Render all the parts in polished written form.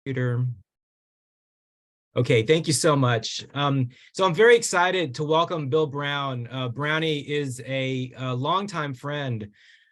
Computer. Okay, thank you so much. So I'm very excited to welcome Bill Brown. Brownie is a longtime friend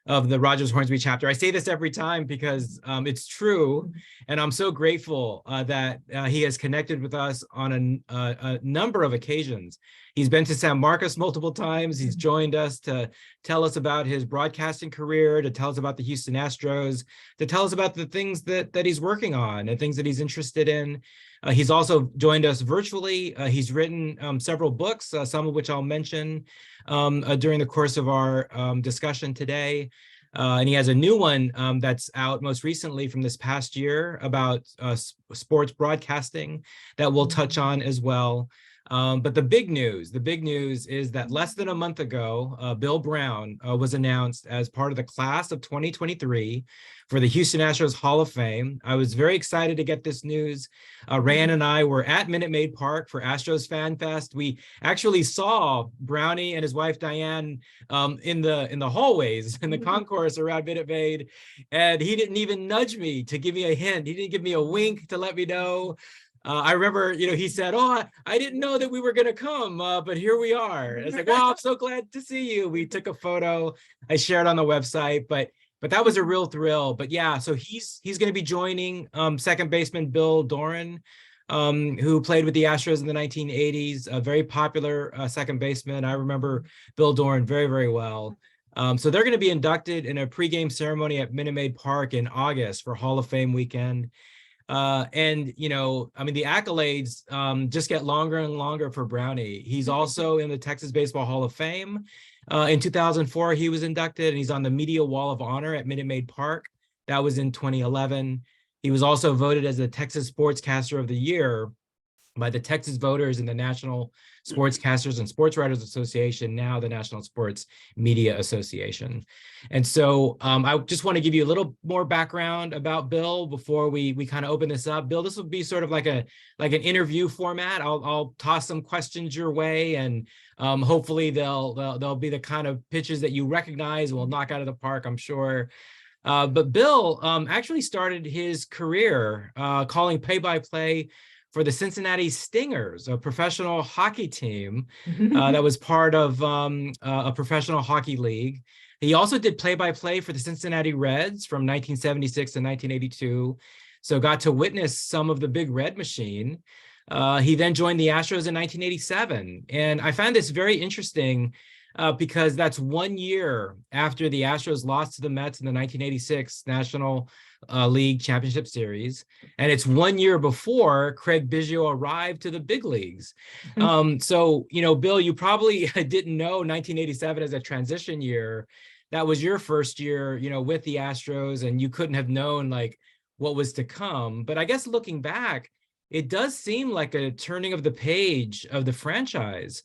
of the Rogers Hornsby chapter. I say this every time because it's true, and I'm so grateful that he has connected with us on a number of occasions. He's been to San Marcos multiple times. He's joined us to tell us about his broadcasting career, to tell us about the Houston Astros, to tell us about the things that he's working on and things that he's interested in. He's also joined us virtually. He's written several books, some of which I'll mention during the course of our discussion today. And he has a new one that's out most recently from this past year about sports broadcasting that we'll touch on as well. But the big news is that less than a month ago, Bill Brown was announced as part of the class of 2023 for the Houston Astros Hall of Fame. I was very excited to get this news. Rand and I were at Minute Maid Park for Astros Fan Fest. We actually saw Brownie and his wife Diane in the hallways in the concourse around Minute Maid, and he didn't even nudge me to give me a hint. He didn't give me a wink to let me know. I remember, he said, "Oh, I didn't know that we were going to come, but here we are." I was like, "Well, I'm so glad to see you." We took a photo. I shared on the website, but that was a real thrill. But yeah, so he's going to be joining second baseman Bill Doran, who played with the Astros in the 1980s, a very popular second baseman. I remember Bill Doran very, very well. So they're going to be inducted in a pregame ceremony at Minute Maid Park in August for Hall of Fame weekend. And the accolades just get longer and longer for Brownie. He's also in the Texas Baseball Hall of Fame. In 2004, he was inducted, and he's on the Media Wall of Honor at Minute Maid Park. That was in 2011. He was also voted as the Texas Sportscaster of the Year by the Texas voters in the National Sportscasters and Sports Writers Association, now the National Sports Media Association. And so I just want to give you a little more background about Bill before we kind of open this up. Bill, this will be sort of like an interview format. I'll toss some questions your way, and hopefully they'll be the kind of pitches that you recognize and will knock out of the park, I'm sure. But Bill actually started his career calling play-by-play for the Cincinnati Stingers, a professional hockey team that was part of a professional hockey league. He also did play-by-play for the Cincinnati Reds from 1976 to 1982, so got to witness some of the big red machine. He then joined the Astros in 1987, and I found this very interesting because that's 1 year after the Astros lost to the Mets in the 1986 National League Championship Series, and it's 1 year before Craig Biggio arrived to the big leagues. So, Bill, you probably didn't know 1987 as a transition year. That was your first year, with the Astros, and you couldn't have known what was to come. But I guess looking back, it does seem like a turning of the page of the franchise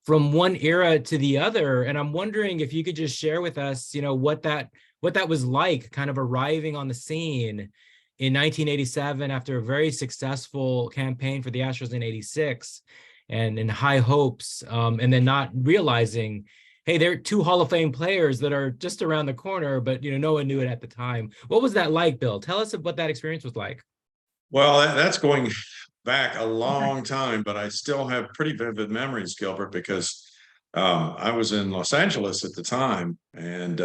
from one era to the other. And I'm wondering if you could just share with us, what that was like, kind of arriving on the scene in 1987 after a very successful campaign for the Astros in 86 and in high hopes, and then not realizing, hey, there are two Hall of Fame players that are just around the corner, but no one knew it at the time. What was that like, Bill? Tell us what that experience was like. Well, that's going back a long time, but I still have pretty vivid memories, Gilbert, because I was in Los Angeles at the time, and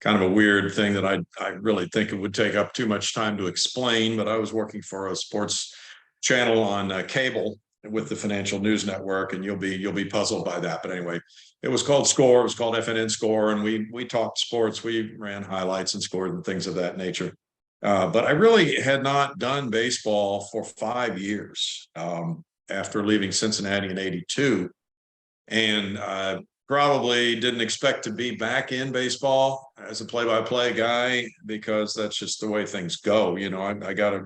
kind of a weird thing that I really think it would take up too much time to explain, but I was working for a sports channel on cable with the Financial News Network, and you'll be puzzled by that. But anyway, it was called Score. It was called FNN Score, and we talked sports. We ran highlights and scores and things of that nature. But I really had not done baseball for 5 years after leaving Cincinnati in '82, and probably didn't expect to be back in baseball as a play-by-play guy, because that's just the way things go. I got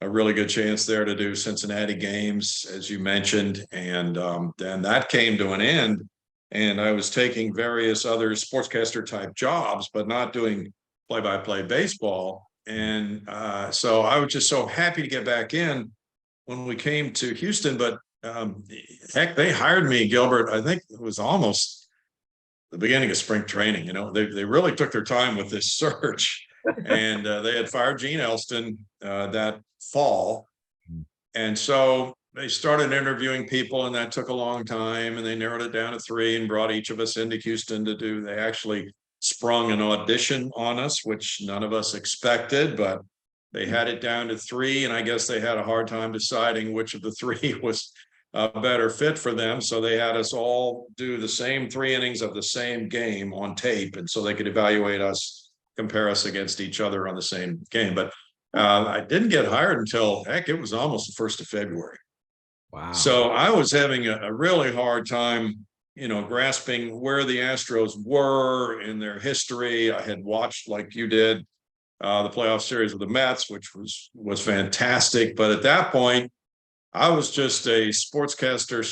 a really good chance there to do Cincinnati games, as you mentioned, and then that came to an end, and I was taking various other sportscaster type jobs, but not doing play-by-play baseball. And so I was just so happy to get back in when we came to Houston. But heck, they hired me, Gilbert. I think it was almost the beginning of spring training. They really took their time with this search, and they had fired Gene Elston that fall. Mhm. And so they started interviewing people, and that took a long time, and they narrowed it down to 3 and brought each of us into Houston to do. They actually sprung an audition on us, which none of us expected, but they had it down to 3, and I guess they had a hard time deciding which of the 3 was a better fit for them. So they had us all do the same 3 innings of the same game on tape, and so they could evaluate us, compare us against each other on the same game. But I didn't get hired until, heck, it was almost the 1st of February. Wow. So I was having a really hard time, grasping where the Astros were in their history. I had watched, like you did, the playoff series with the Mets, which was fantastic. But at that point, I was just a sportscaster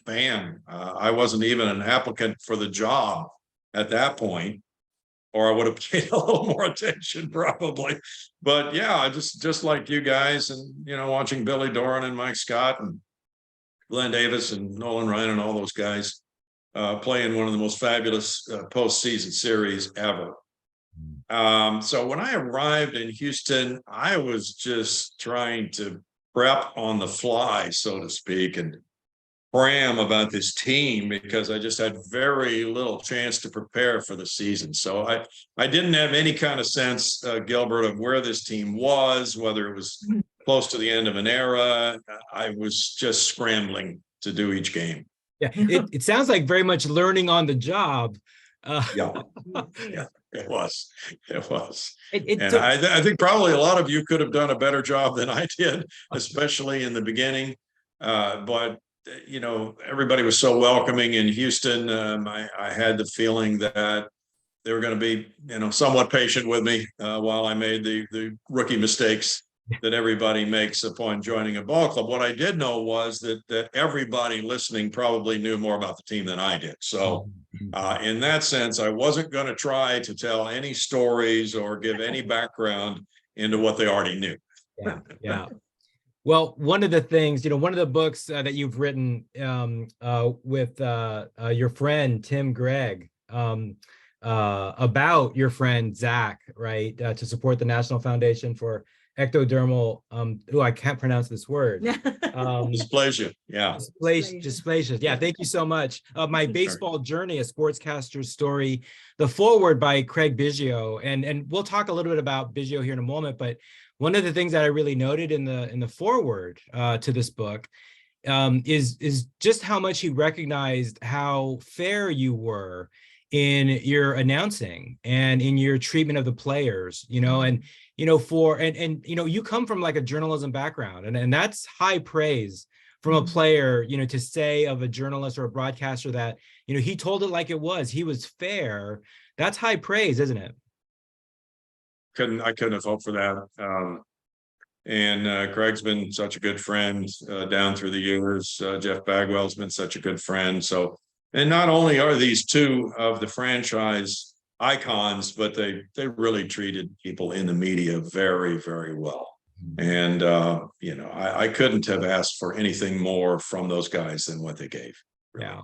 / fan. I wasn't even an applicant for the job at that point, or I would have paid a little more attention probably. But yeah, I just like you guys, and watching Billy Doran and Mike Scott and Glenn Davis and Nolan Ryan and all those guys playing one of the most fabulous postseason series ever. So when I arrived in Houston, I was just trying to prep on the fly, so to speak, and cram about this team because I just had very little chance to prepare for the season. So I didn't have any kind of sense, Gilbert, of where this team was, whether it was close to the end of an era. I was just scrambling to do each game. Yeah, it sounds like very much learning on the job. Yeah, yeah, it was. It And took, I think probably a lot of you could have done a better job than I did, especially in the beginning. But everybody was so welcoming in Houston. I had the feeling that they were going to be, somewhat patient with me while I made the rookie mistakes that everybody makes upon joining a ball club. What I did know was that everybody listening probably knew more about the team than I did. So in that sense, I wasn't going to try to tell any stories or give any background into what they already knew. Yeah. Well, one of the things, one of the books that you've written with your friend Tim Gregg about your friend Zach, right, to support the National Foundation for Ectodermal, I can't pronounce this word. Dysplasia. Yeah. Dysplasia. Yeah, thank you so much. My Baseball Journey, a sportscaster's story, the foreword by Craig Biggio, and we'll talk a little bit about Biggio here in a moment, but one of the things that I really noted in the foreword to this book is just how much he recognized how fair you were in your announcing and in your treatment of the players, and you come from like a journalism background, and that's high praise from a player, to say of a journalist or a broadcaster that, he told it like it was, he was fair. That's high praise, isn't it? I couldn't have hoped for that. And Craig's been such a good friend down through the years. Jeff Bagwell's been such a good friend. So, and not only are these two of the franchise icons, but they really treated people in the media very, very well. And I couldn't have asked for anything more from those guys than what they gave. Really. Yeah.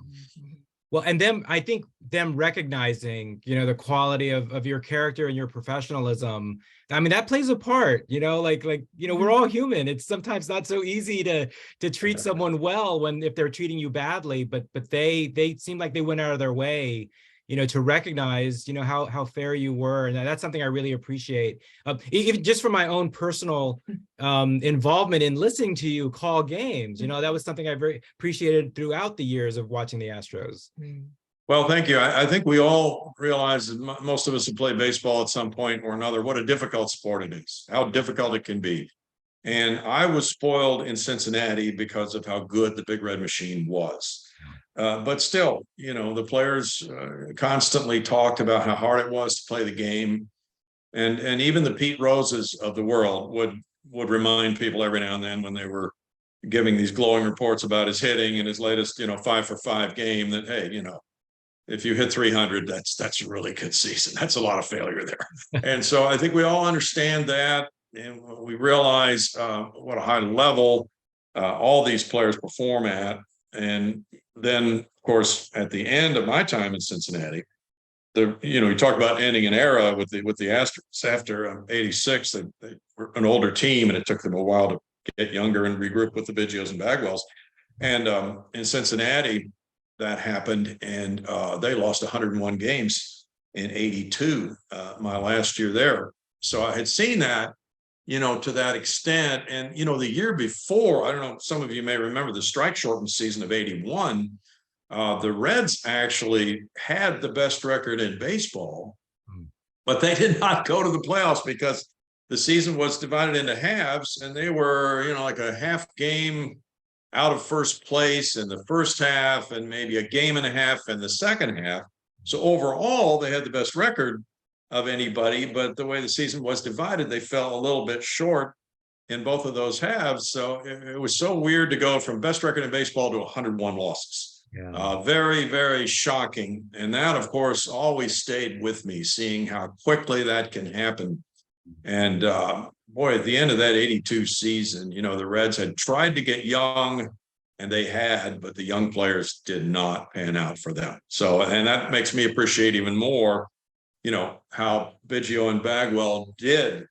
Well, and I think them recognizing, the quality of your character and your professionalism, I mean, that plays a part, we're all human. It's sometimes not so easy to treat someone well if they're treating you badly, but they seem like they went out of their way, to recognize, how fair you were. And that's something I really appreciate. Even just from my own personal involvement in listening to you call games, that was something I very appreciated throughout the years of watching the Astros. Well, thank you. I think we all realize that most of us have played baseball at some point or another, what a difficult sport it is, how difficult it can be. And I was spoiled in Cincinnati because of how good the Big Red Machine was. But still, the players constantly talked about how hard it was to play the game. And even the Pete Roses of the world would remind people every now and then when they were giving these glowing reports about his hitting and his latest, 5-for-5 game that, hey, if you hit 300, that's a really good season. That's a lot of failure there. And so I think we all understand that. And we realize what a high level all these players perform at. And then, of course, at the end of my time in Cincinnati, you talk about ending an era with the Astros after '86. They were an older team, and it took them a while to get younger and regroup with the Biggios and Bagwells. And in Cincinnati, that happened, and they lost 101 games in 82, my last year there. So I had seen that, to that extent. And, the year before, I don't know, some of you may remember the strike shortened season of 81. The Reds actually had the best record in baseball, but they did not go to the playoffs because the season was divided into halves, and they were, like a half game out of first place in the first half and maybe a game and a half in the second half. So overall, they had the best record of anybody, but the way the season was divided, they fell a little bit short in both of those halves. So it was so weird to go from best record in baseball to 101 losses. Yeah. Very, very shocking. And that, of course, always stayed with me, seeing how quickly that can happen. And boy, at the end of that 82 season, the Reds had tried to get young, and they had, but the young players did not pan out for them. So, and that makes me appreciate even more, how Biggio and Bagwell did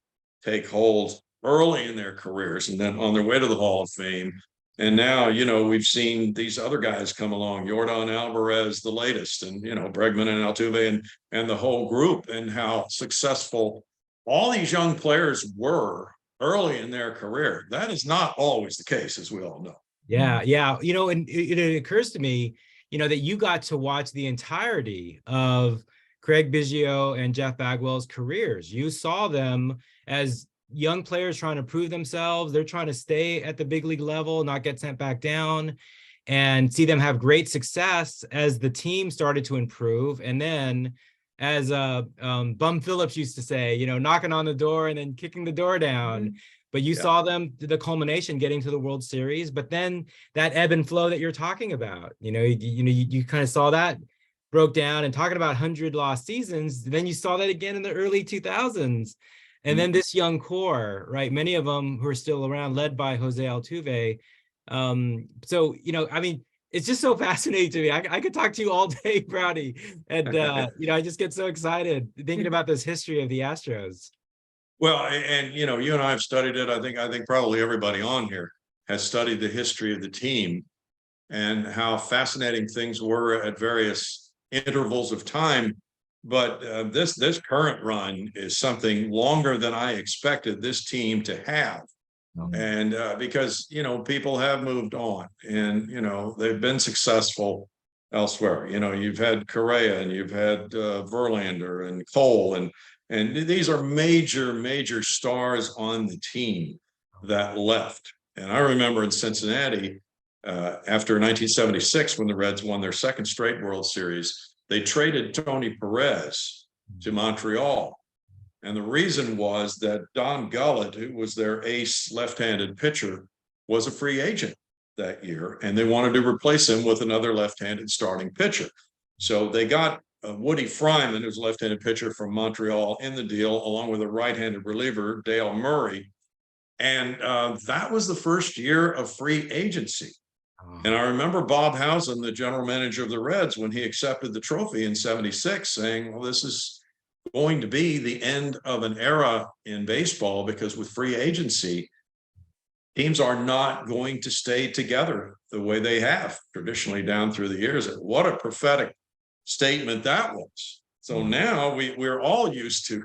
take hold early in their careers and then on their way to the Hall of Fame. And now, we've seen these other guys come along, Yordan Alvarez, the latest, and, Bregman and Altuve and the whole group, and how successful all these young players were early in their career. That is not always the case, as we all know. Yeah. And it occurs to me, that you got to watch the entirety of Craig Biggio and Jeff Bagwell's careers. You saw them as young players trying to prove themselves. They're trying to stay at the big league level, not get sent back down, and see them have great success as the team started to improve. And then, as Bum Phillips used to say, knocking on the door and then kicking the door down. But you saw them to the culmination, getting to the World Series. But then that ebb and flow that you're talking about, you kind of saw that broke down, and talking about 100 lost seasons. Then you saw that again in the early 2000s. And then this young core, right? Many of them who are still around, led by Jose Altuve. So, it's just so fascinating to me. I could talk to you all day, Brownie. And, I just get so excited thinking about this history of the Astros. Well, and, you and I have studied it. I think probably everybody on here has studied the history of the team and how fascinating things were at various intervals of time. But this current run is something longer than I expected this team to have. And because, people have moved on, and, they've been successful elsewhere. You've had Correa, and you've had Verlander and Cole, and these are major stars on the team that left. And I remember in Cincinnati, after 1976, when the Reds won their second straight World Series, they traded Tony Perez to Montreal. And the reason was that Don Gullett, who was their ace left-handed pitcher, was a free agent that year, and they wanted to replace him with another left-handed starting pitcher. So they got Woody Fryman, who's a left-handed pitcher from Montreal, in the deal, along with a right-handed reliever, Dale Murray. And that was the first year of free agency. And I remember Bob Housen, the general manager of the Reds, when he accepted the trophy in 76, saying, well, this is going to be the end of an era in baseball, because with free agency, teams are not going to stay together the way they have traditionally down through the years. And what a prophetic statement that was. So now we're all used to,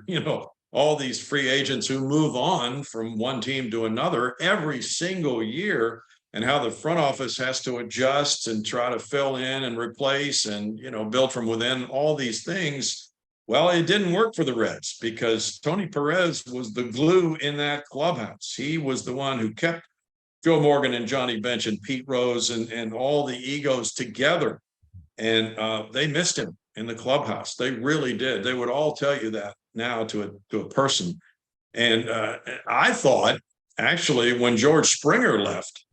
all these free agents who move on from one team to another every single year, and how the front office has to adjust and try to fill in and replace and, build from within, all these things. Well, it didn't work for the Reds, because Tony Perez was the glue in that clubhouse. He was the one who kept Joe Morgan and Johnny Bench and Pete Rose and all the egos together. And they missed him in the clubhouse. They really did. They would all tell you that now to a person. And I thought, actually, when George Springer left,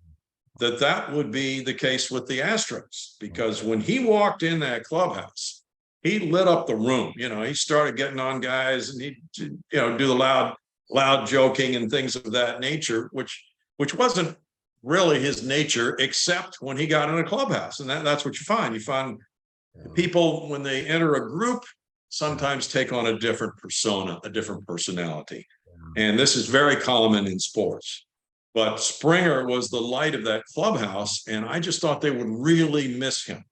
that would be the case with the Astros, because when he walked in that clubhouse, he lit up the room. He started getting on guys, and he, do the loud joking and things of that nature, which wasn't really his nature, except when he got in a clubhouse. And that's what you find. You find people, when they enter a group, sometimes take on a different persona, a different personality. And this is very common in sports. But Springer was the light of that clubhouse, and I just thought they would really miss him.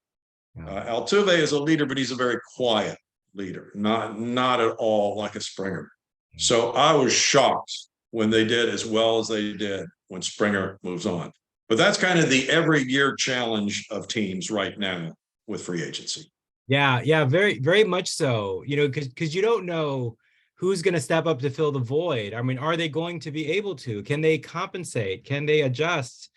Altuve is a leader, but he's a very quiet leader, not at all like a Springer. So I was shocked when they did as well as they did when Springer moves on. But that's kind of the every year challenge of teams right now with free agency. Yeah, very, very much so. Because you don't know who's going to step up to fill the void. I mean, are they going to be able to? Can they compensate? Can they adjust?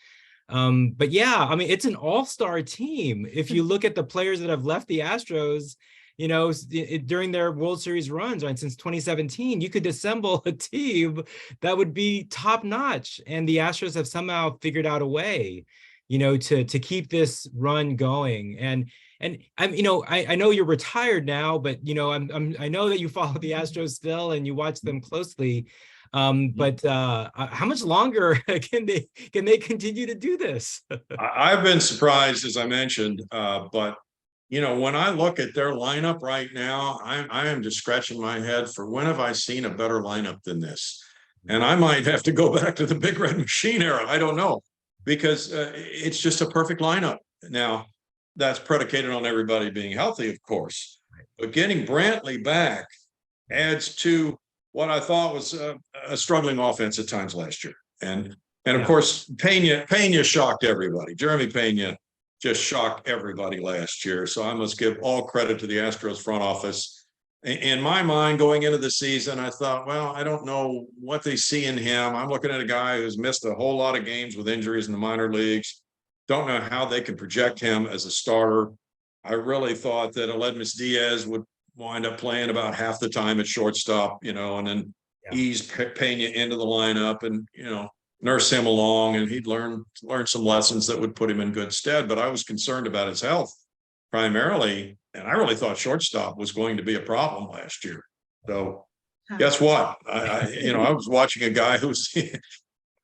But yeah, I mean, it's an all-star team. If you look at the players that have left the Astros, during their World Series runs, right, since 2017, you could assemble a team that would be top notch. And the Astros have somehow figured out a way, to keep this run going. And I know you're retired now, but I know that you follow the Astros still and you watch them closely. But how much longer can they continue to do this? I've been surprised, as I mentioned, but when I look at their lineup right now, I am just scratching my head for when have I seen a better lineup than this? And I might have to go back to the Big Red Machine era. I don't know, because it's just a perfect lineup. Now, that's predicated on everybody being healthy, of course, but getting Brantley back adds to what I thought was a struggling offense at times last year. And of course, Pena shocked everybody. Jeremy Pena just shocked everybody last year. So I must give all credit to the Astros front office. In my mind, going into the season, I thought, well, I don't know what they see in him. I'm looking at a guy who's missed a whole lot of games with injuries in the minor leagues. Don't know how they can project him as a starter. I really thought that Aledmys Diaz would wind up playing about half the time at shortstop, and then ease Pena into the lineup and, nurse him along, and he'd learn some lessons that would put him in good stead. But I was concerned about his health primarily, and I really thought shortstop was going to be a problem last year. So guess what? I was watching a guy who's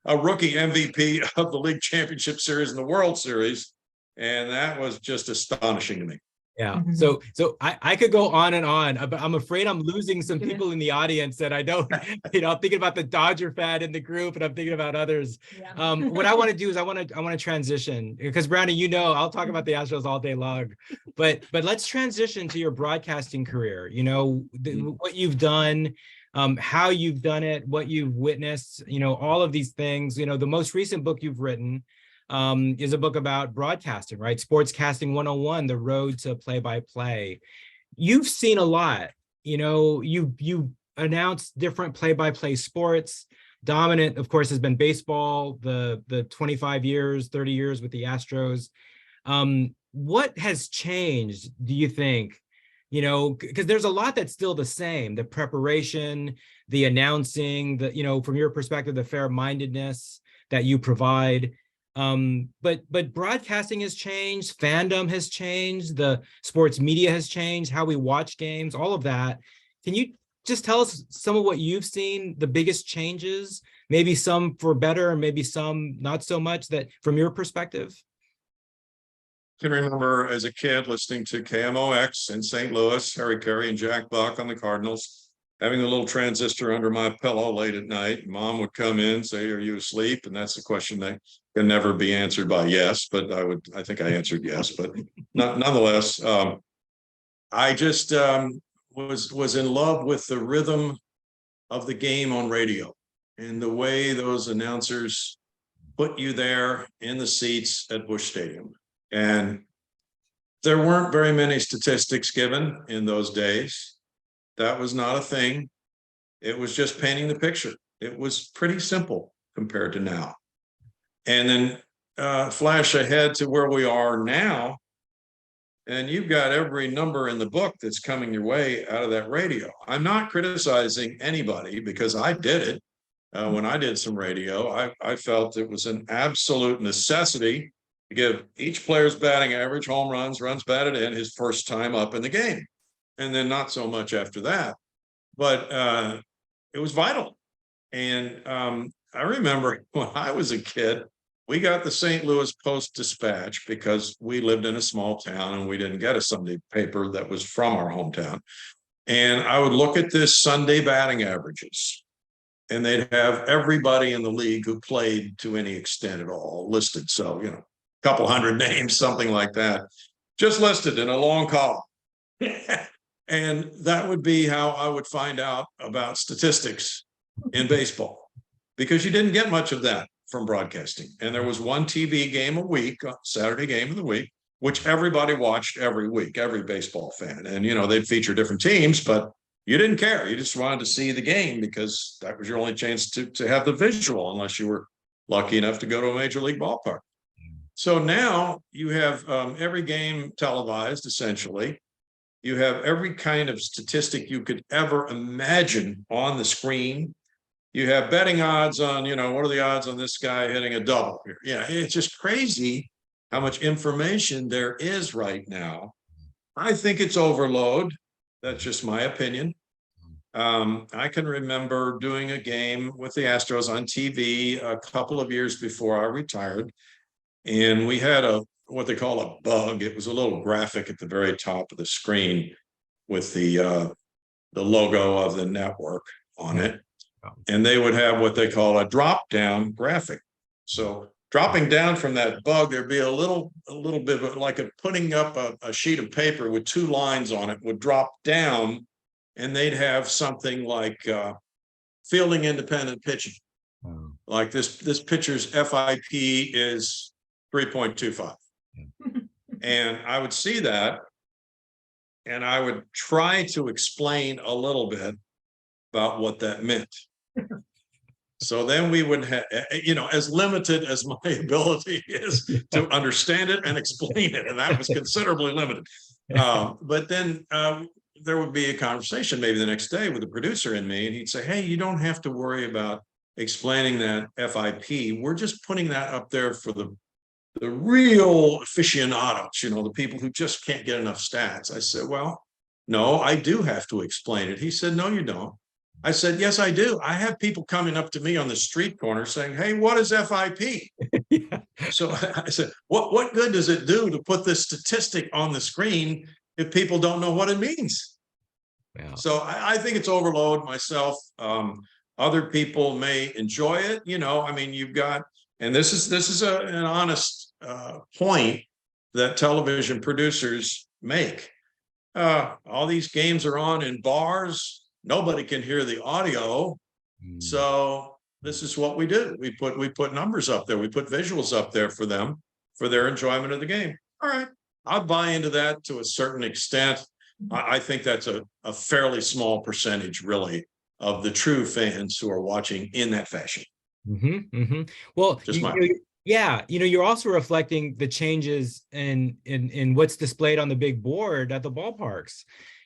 a rookie MVP of the League Championship Series and the World Series, and that was just astonishing to me. Yeah. So I could go on and on, but I'm afraid I'm losing some people in the audience that I don't, I'm thinking about the Dodger fan in the group and I'm thinking about others. Yeah. What I want to do is I want to transition, because Brownie, I'll talk about the Astros all day long, but let's transition to your broadcasting career, what you've done, how you've done it, what you've witnessed, all of these things. The most recent book you've written is a book about broadcasting, right? Sportscasting 101, the road to play-by-play. You've seen a lot, you announced different play-by-play sports. Dominant, of course, has been baseball, the 25 years, 30 years with the Astros. What has changed, do you think? Because there's a lot that's still the same, the preparation, the announcing, from your perspective, the fair-mindedness that you provide. But broadcasting has changed, fandom has changed, the sports media has changed, how we watch games, all of that. Can you just tell us some of what you've seen, the biggest changes, maybe some for better and maybe some not so much, that from your perspective? I can remember as a kid listening to KMOX in St. Louis, Harry Carey and Jack Buck on the Cardinals, having a little transistor under my pillow late at night. Mom would come in, say, "Are you asleep?" And that's a question that can never be answered by yes, but I think I answered yes, but nonetheless, I just was in love with the rhythm of the game on radio and the way those announcers put you there in the seats at Busch Stadium. And there weren't very many statistics given in those days. That was not a thing. It was just painting the picture. It was pretty simple compared to now. And then flash ahead to where we are now, and you've got every number in the book that's coming your way out of that radio. I'm not criticizing anybody, because I did it. When I did some radio, I felt it was an absolute necessity to give each player's batting average, home runs batted in, his first time up in the game. And then not so much after that. But it was vital. And I remember when I was a kid, we got the St. Louis Post-Dispatch because we lived in a small town and we didn't get a Sunday paper that was from our hometown. And I would look at this Sunday batting averages. and they'd have everybody in the league who played to any extent at all listed. So, a couple hundred names, something like that, just listed in a long column. And that would be how I would find out about statistics in baseball, because you didn't get much of that from broadcasting. And there was one TV game a week, a Saturday game of the week, which everybody watched every week, every baseball fan. And, they'd feature different teams, but you didn't care. You just wanted to see the game because that was your only chance to have the visual, unless you were lucky enough to go to a major league ballpark. So now you have every game televised, essentially. You have every kind of statistic you could ever imagine on the screen. You have betting odds on, what are the odds on this guy hitting a double here? Yeah, it's just crazy how much information there is right now. I think it's overload. That's just my opinion. I can remember doing a game with the Astros on TV a couple of years before I retired, and we had what they call a bug. It was a little graphic at the very top of the screen with the logo of the network on it. And they would have what they call a drop down graphic. So dropping down from that bug, there'd be a little bit of like putting up a sheet of paper with two lines on it would drop down, and they'd have something like fielding independent pitching. Like this pitcher's FIP is 3.25. And I would see that, and I would try to explain a little bit about what that meant. So then we would have, as limited as my ability is to understand it and explain it, and that was considerably limited. But then there would be a conversation maybe the next day with the producer and me, and he'd say, hey, you don't have to worry about explaining that FIP. We're just putting that up there for the real aficionados, the people who just can't get enough stats. I said, well, no, I do have to explain it. He said, no, you don't. I said, yes, I do. I have people coming up to me on the street corner saying, hey, what is FIP? Yeah. So I said, what good does it do to put this statistic on the screen if people don't know what it means? Yeah. So I think it's overload myself. Other people may enjoy it. You've got, and this is an honest point that television producers make. All these games are on in bars. Nobody can hear the audio. So this is what we do. We put numbers up there. We put visuals up there for them, for their enjoyment of the game. All right. I'll buy into that to a certain extent. I think that's a fairly small percentage, really, of the true fans who are watching in that fashion. Mm-hmm, mm-hmm. Well, you're also reflecting the changes in what's displayed on the big board at the ballparks.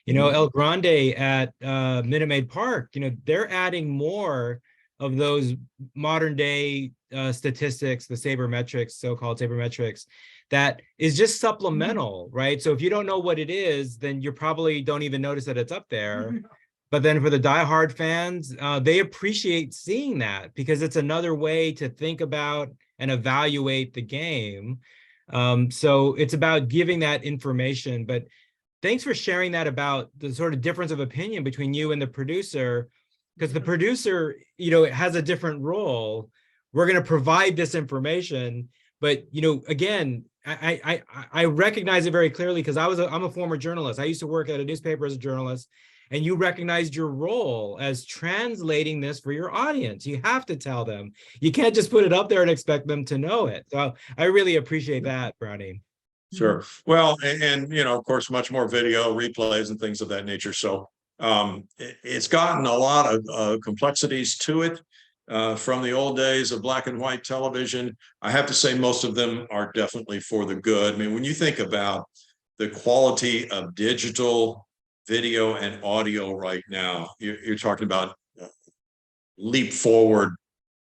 El Grande at Minute Maid Park, they're adding more of those modern day statistics, the sabermetrics, so-called sabermetrics, that is just supplemental, right? So if you don't know what it is, then you probably don't even notice that it's up there. But then for the diehard fans, they appreciate seeing that because it's another way to think about and evaluate the game. So it's about giving that information. But thanks for sharing that about the sort of difference of opinion between you and the producer, because the producer, has a different role. We're going to provide this information, but again, I recognize it very clearly because I'm a former journalist. I used to work at a newspaper as a journalist, and you recognized your role as translating this for your audience. You have to tell them. You can't just put it up there and expect them to know it. So I really appreciate that, Brownie. Sure. Well, and of course, much more video replays and things of that nature. So it's gotten a lot of complexities to it from the old days of black and white television. I have to say most of them are definitely for the good. When you think about the quality of digital video and audio right now, you're talking about leap forward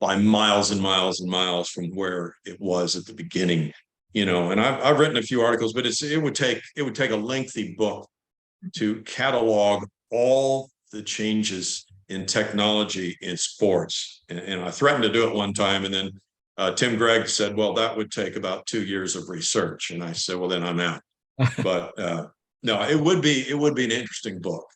by miles and miles and miles from where it was at the beginning. And I've written a few articles, but it would take a lengthy book to catalog all the changes in technology in sports. And I threatened to do it one time, and then Tim Gregg said, well, that would take about 2 years of research. And I said, well, then I'm out. But no, it would be an interesting book.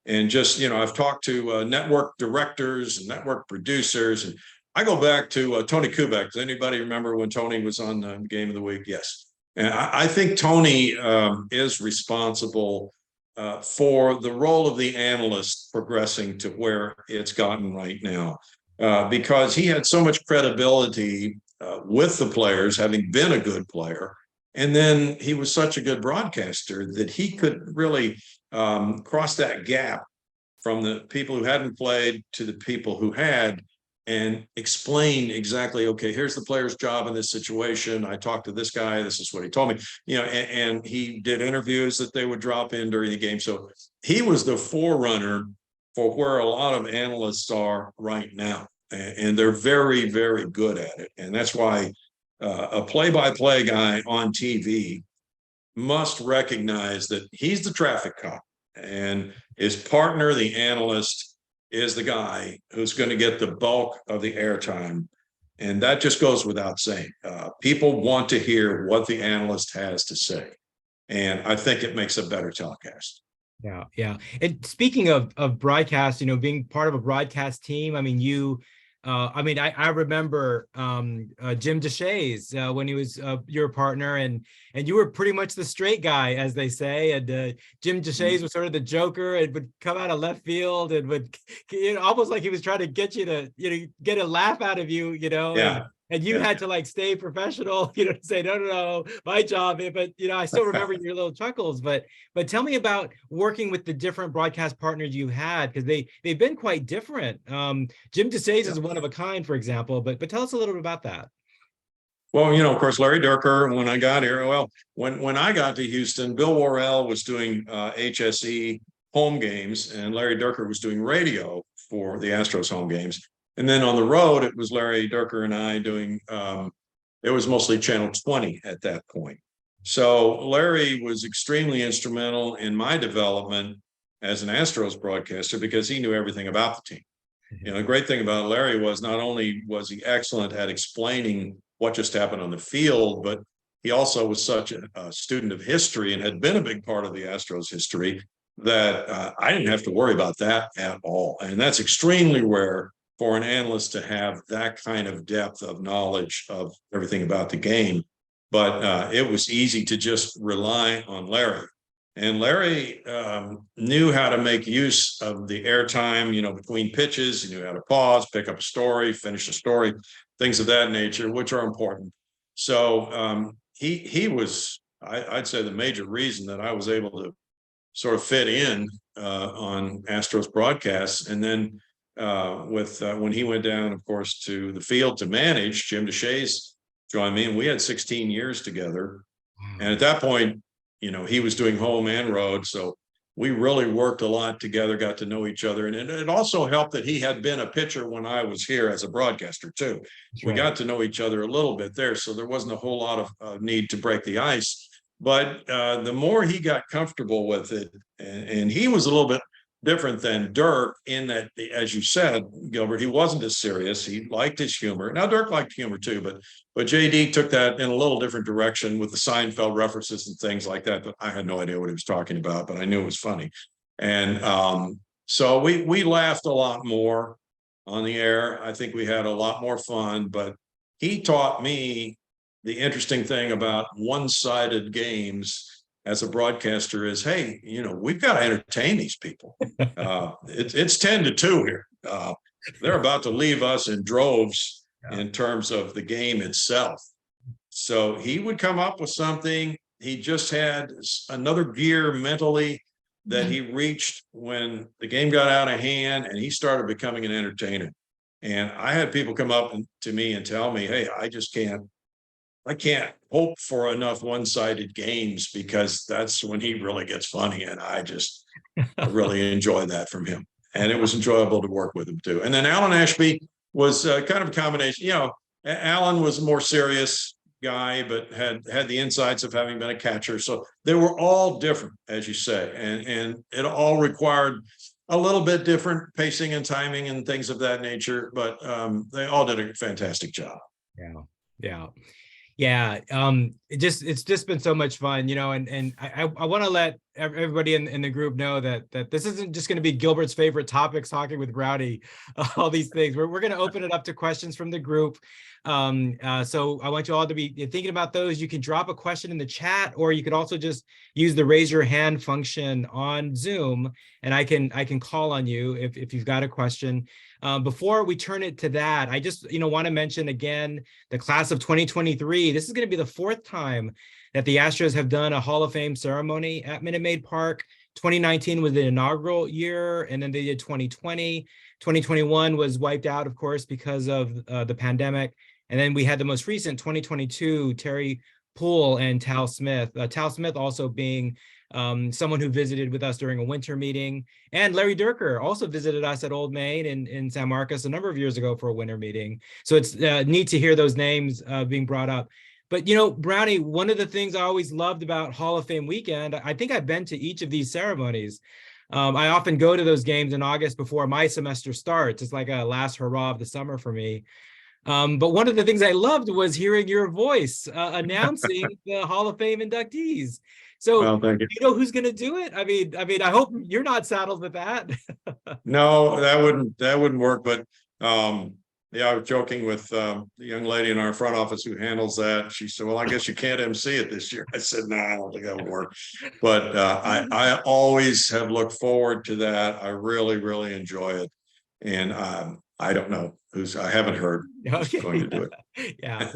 And just, I've talked to network directors and network producers, and I go back to Tony Kubek. Does anybody remember when Tony was on the Game of the Week? Yes. And I think Tony is responsible for the role of the analyst progressing to where it's gotten right now, because he had so much credibility with the players, having been a good player. And then he was such a good broadcaster that he could really cross that gap from the people who hadn't played to the people who had, and explain exactly, okay, here's the player's job in this situation. I talked to this guy. This is what he told me, and he did interviews that they would drop in during the game. So he was the forerunner for where a lot of analysts are right now. And they're very, very good at it. And that's why a play-by-play guy on TV must recognize that he's the traffic cop, and his partner, the analyst, is the guy who's going to get the bulk of the airtime. And that just goes without saying. People want to hear what the analyst has to say. And I think it makes a better telecast. Yeah, yeah. And speaking of broadcast, being part of a broadcast team, I mean, I remember Jim DeShays when he was your partner, and you were pretty much the straight guy, as they say. And Jim DeShays was sort of the joker, and would come out of left field and would, almost like he was trying to get you to, get a laugh out of you, Yeah. And you had to like stay professional, to say, no, my job. But, I still remember your little chuckles. But tell me about working with the different broadcast partners you had, because they've been quite different. Jim DeSays is one of a kind, for example, but tell us a little bit about that. Well, of course, Larry Durker, when I got here, when I got to Houston, Bill Worrell was doing HSE home games, and Larry Durker was doing radio for the Astros home games. And then on the road, it was Larry Durker and I doing, it was mostly Channel 20 at that point. So Larry was extremely instrumental in my development as an Astros broadcaster, because he knew everything about the team. The great thing about Larry was not only was he excellent at explaining what just happened on the field, but he also was such a student of history and had been a big part of the Astros history that I didn't have to worry about that at all. And that's extremely rare for an analyst to have that kind of depth of knowledge of everything about the game. But it was easy to just rely on Larry. And Larry knew how to make use of the airtime, between pitches. He knew how to pause, pick up a story, finish a story, things of that nature, which are important. So he was, I'd say, the major reason that I was able to sort of fit in on Astros broadcasts. And then when he went down, of course, to the field to manage, Jim DeShays joined me, and we had 16 years together. And at that point, he was doing home and road. So we really worked a lot together, got to know each other. And it also helped that he had been a pitcher when I was here as a broadcaster too. We got to know each other a little bit there. So there wasn't a whole lot of need to break the ice. But the more he got comfortable with it, and he was a little bit different than Dirk in that, as you said, Gilbert, he wasn't as serious. He liked his humor. Now, Dirk liked humor too, but JD took that in a little different direction with the Seinfeld references and things like that. But I had no idea what he was talking about, but I knew it was funny. And so we laughed a lot more on the air. I think we had a lot more fun, but he taught me the interesting thing about one-sided games as a broadcaster is, hey, we've got to entertain these people. It's 10-2 here. They're about to leave us in droves in terms of the game itself. So he would come up with something. He just had another gear mentally that he reached when the game got out of hand, and he started becoming an entertainer. And I had people come up to me and tell me, hey, I can't hope for enough one-sided games, because that's when he really gets funny. And I really enjoy that from him. And it was enjoyable to work with him too. And then Alan Ashby was kind of a combination. Alan was a more serious guy, but had the insights of having been a catcher. So they were all different, as you say. And it all required a little bit different pacing and timing and things of that nature. But they all did a fantastic job. Yeah. It's just been so much fun, and I want to let everybody in the group know that this isn't just going to be Gilbert's favorite topics, talking with Brownie, all these things. We're going to open it up to questions from the group. So I want you all to be thinking about those. You can drop a question in the chat, or you could also just use the raise your hand function on Zoom, and I can call on you if you've got a question. Before we turn it to that, I just want to mention again the class of 2023. This is going to be the 4th time that the Astros have done a Hall of Fame ceremony at Minute Maid Park. 2019 was the inaugural year, and then they did 2020. 2021 was wiped out, of course, because of the pandemic. And then we had the most recent 2022, Terry Poole and Tal Smith. Tal Smith also being someone who visited with us during a winter meeting. And Larry Durker also visited us at Old Main in San Marcos a number of years ago for a winter meeting. So it's neat to hear those names being brought up. But, Brownie, one of the things I always loved about Hall of Fame weekend, I think I've been to each of these ceremonies. I often go to those games in August before my semester starts. It's like a last hurrah of the summer for me. But one of the things I loved was hearing your voice announcing the Hall of Fame inductees. So, Well, thank you. you know who's going to do it? I mean, I hope you're not saddled with that. No, that wouldn't work. But yeah, I was joking with the young lady in our front office who handles that. She said, "Well, I guess you can't MC it this year." I said, "No, I don't think that would work." But I always have looked forward to that. I really, really enjoy it. And I don't know I haven't heard who's going to do it. Yeah,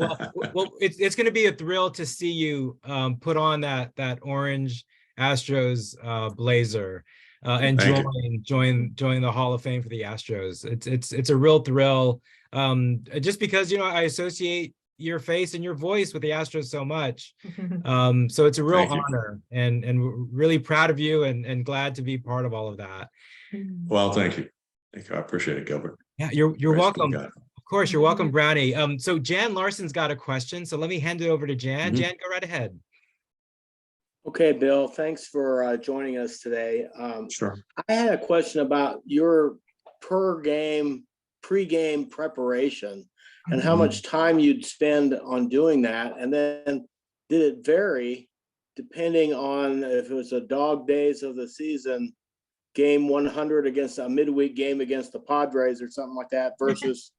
well, it's going to be a thrill to see you put on that orange Astros blazer and join the Hall of Fame for the Astros. It's a real thrill, just because I associate your face and your voice with the Astros so much. So it's a real honor, and we're really proud of you and glad to be part of all of that. Well, thank you. I appreciate it, Gilbert. Yeah, you're welcome. Of course, you're welcome, Brownie. So Jan Larson's got a question, so let me hand it over to Jan. Jan, go right ahead. Okay, Bill, thanks for joining us today. Sure. I had a question about your pregame preparation and how much time you'd spend on doing that. And then did it vary depending on if it was a dog days of the season, game 100 against a midweek game against the Padres or something like that, versus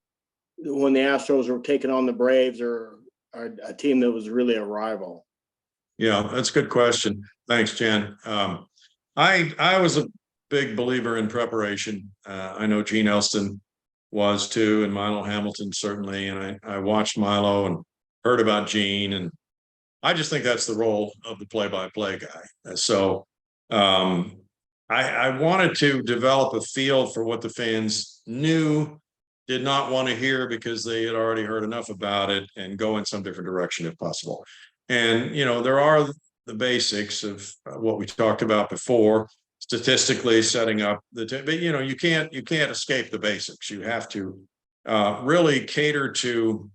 when the Astros were taking on the Braves or a team that was really a rival? Yeah, that's a good question. Thanks, Jan. I was a big believer in preparation. I know Gene Elston was too, and Milo Hamilton certainly. And I watched Milo and heard about Gene, and I just think that's the role of the play-by-play guy. So I wanted to develop a feel for what the fans did not want to hear because they had already heard enough about it, and go in some different direction if possible. And, there are the basics of what we talked about before, statistically setting up but you can't escape the basics. You have to really cater to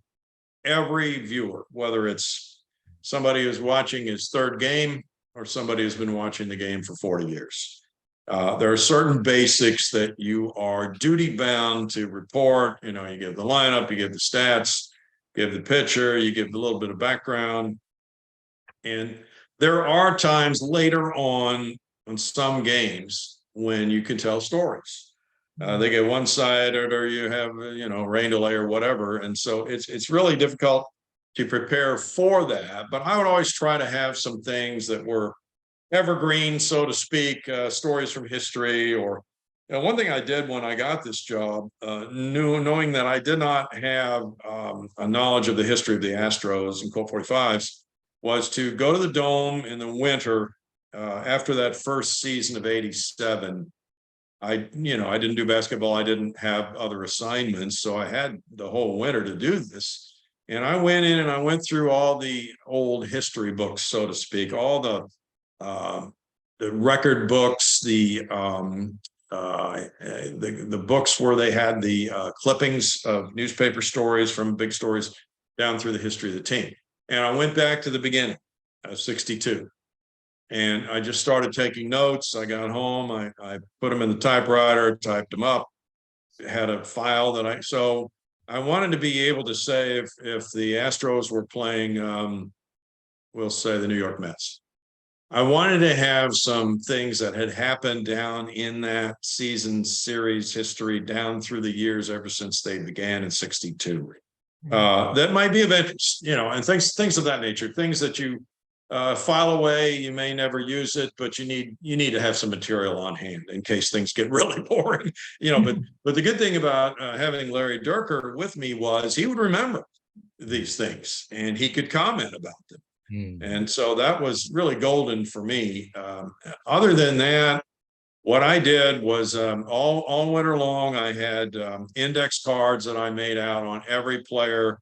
every viewer, whether it's somebody who's watching his 3rd game or somebody who's been watching the game for 40 years. There are certain basics that you are duty bound to report. You give the lineup, you give the stats, give the pitcher, you give a little bit of background. And there are times later on some games when you can tell stories. They get one-sided, or you have rain delay or whatever, and so it's really difficult to prepare for that. But I would always try to have some things that were evergreen, so to speak, stories from history. Or one thing I did when I got this job, knowing that I did not have a knowledge of the history of the Astros and Colt 45s, was to go to the Dome in the winter after that first season of '87. I didn't do basketball. I didn't have other assignments, so I had the whole winter to do this. And I went in and I went through all the old history books, so to speak, all the record books, the books where they had the clippings of newspaper stories from big stories down through the history of the team. And I went back to the beginning of '62, and I just started taking notes. I got home, I put them in the typewriter, typed them up, had a file so I wanted to be able to say if the Astros were playing, we'll say the New York Mets, I wanted to have some things that had happened down in that season series history down through the years ever since they began in 62. That might be of interest, and things of that nature, things that you file away, you may never use it, but you need to have some material on hand in case things get really boring, but the good thing about having Larry Durker with me was he would remember these things and he could comment about them. And so that was really golden for me. Other than that, what I did was all winter long, I had index cards that I made out on every player,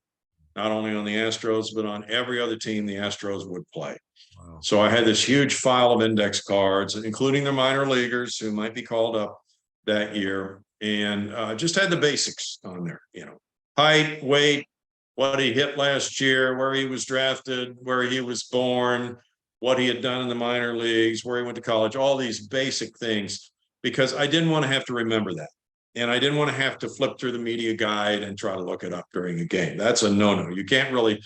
not only on the Astros, but on every other team the Astros would play. Wow. So I had this huge file of index cards, including the minor leaguers who might be called up that year, and just had the basics on there, height, weight, what he hit last year, where he was drafted, where he was born, what he had done in the minor leagues, where he went to college, all these basic things, because I didn't want to have to remember that. And I didn't want to have to flip through the media guide and try to look it up during a game. That's a no-no. You can't really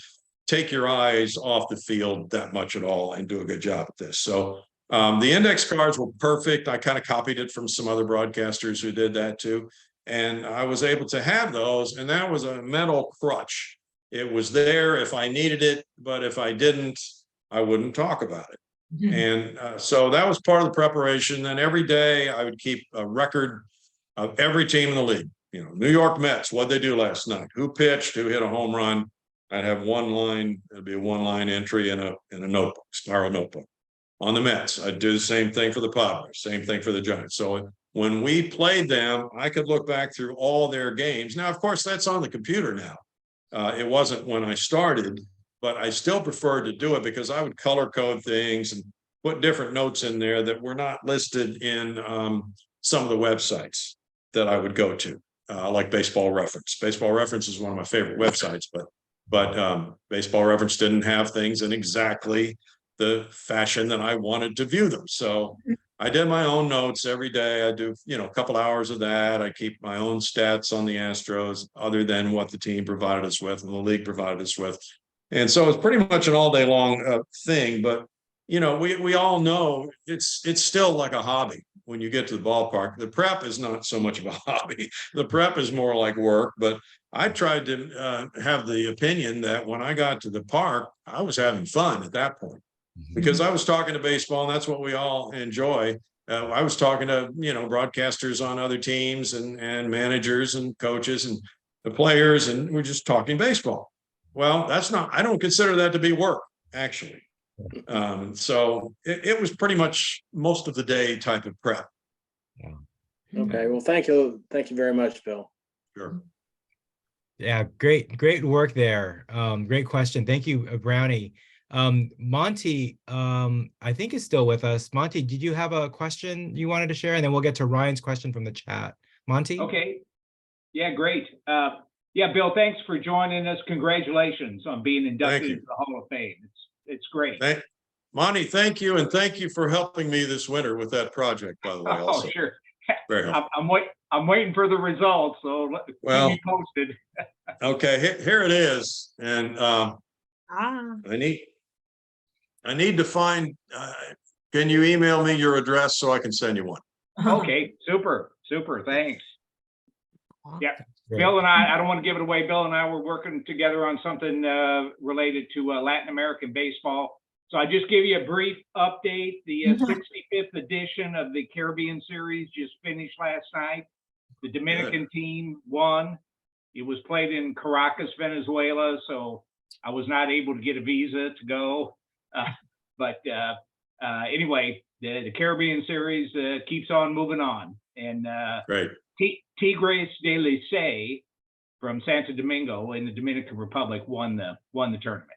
take your eyes off the field that much at all and do a good job at this. So the index cards were perfect. I kind of copied it from some other broadcasters who did that too. And I was able to have those, and that was a mental crutch. It was there if I needed it, but if I didn't, I wouldn't talk about it. And so that was part of the preparation. Then every day I would keep a record of every team in the league. New York Mets, what'd they do last night? Who pitched? Who hit a home run? I'd have one line. It'd be a one-line entry in a notebook, spiral notebook. On the Mets, I'd do the same thing for the Padres, same thing for the Giants. So when we played them, I could look back through all their games. Now, of course, that's on the computer now. It wasn't when I started, but I still preferred to do it because I would color code things and put different notes in there that were not listed in some of the websites that I would go to, like Baseball Reference. Baseball Reference is one of my favorite websites, but Baseball Reference didn't have things in exactly the fashion that I wanted to view them. So I did my own notes every day. I do, a couple hours of that. I keep my own stats on the Astros other than what the team provided us with and the league provided us with. And so it's pretty much an all day long thing, but we all know it's still like a hobby when you get to the ballpark. The prep is not so much of a hobby. The prep is more like work, but I tried to have the opinion that when I got to the park, I was having fun at that point. Because I was talking to baseball, and that's what we all enjoy. I was talking to, broadcasters on other teams and managers and coaches and the players, and we're just talking baseball. Well, I don't consider that to be work, actually. So it was pretty much most of the day type of prep. Okay. Well, thank you. Thank you very much, Bill. Sure. Yeah, great work there. Great question. Thank you, Brownie. Monty, I think is still with us. Monty, did you have a question you wanted to share? And then we'll get to Ryan's question from the chat. Monty? Okay. Yeah, great. Bill, thanks for joining us. Congratulations on being inducted into the Hall of Fame. It's great. Monty, thank you. And thank you for helping me this winter with that project, by the way. Also. Sure. Very helpful. I'm waiting for the results, so keep me posted. Okay, here it is. And I need to find, can you email me your address so I can send you one? Okay, super, thanks. Yeah, Bill and I don't want to give it away. Bill and I were working together on something related to Latin American baseball. So I just give you a brief update. The 65th edition of the Caribbean Series just finished last night. The Dominican team won. It was played in Caracas, Venezuela, so I was not able to get a visa to go. But anyway, the Caribbean Series keeps on moving on. And Great. Tigres de Licey from Santo Domingo in the Dominican Republic won the tournament.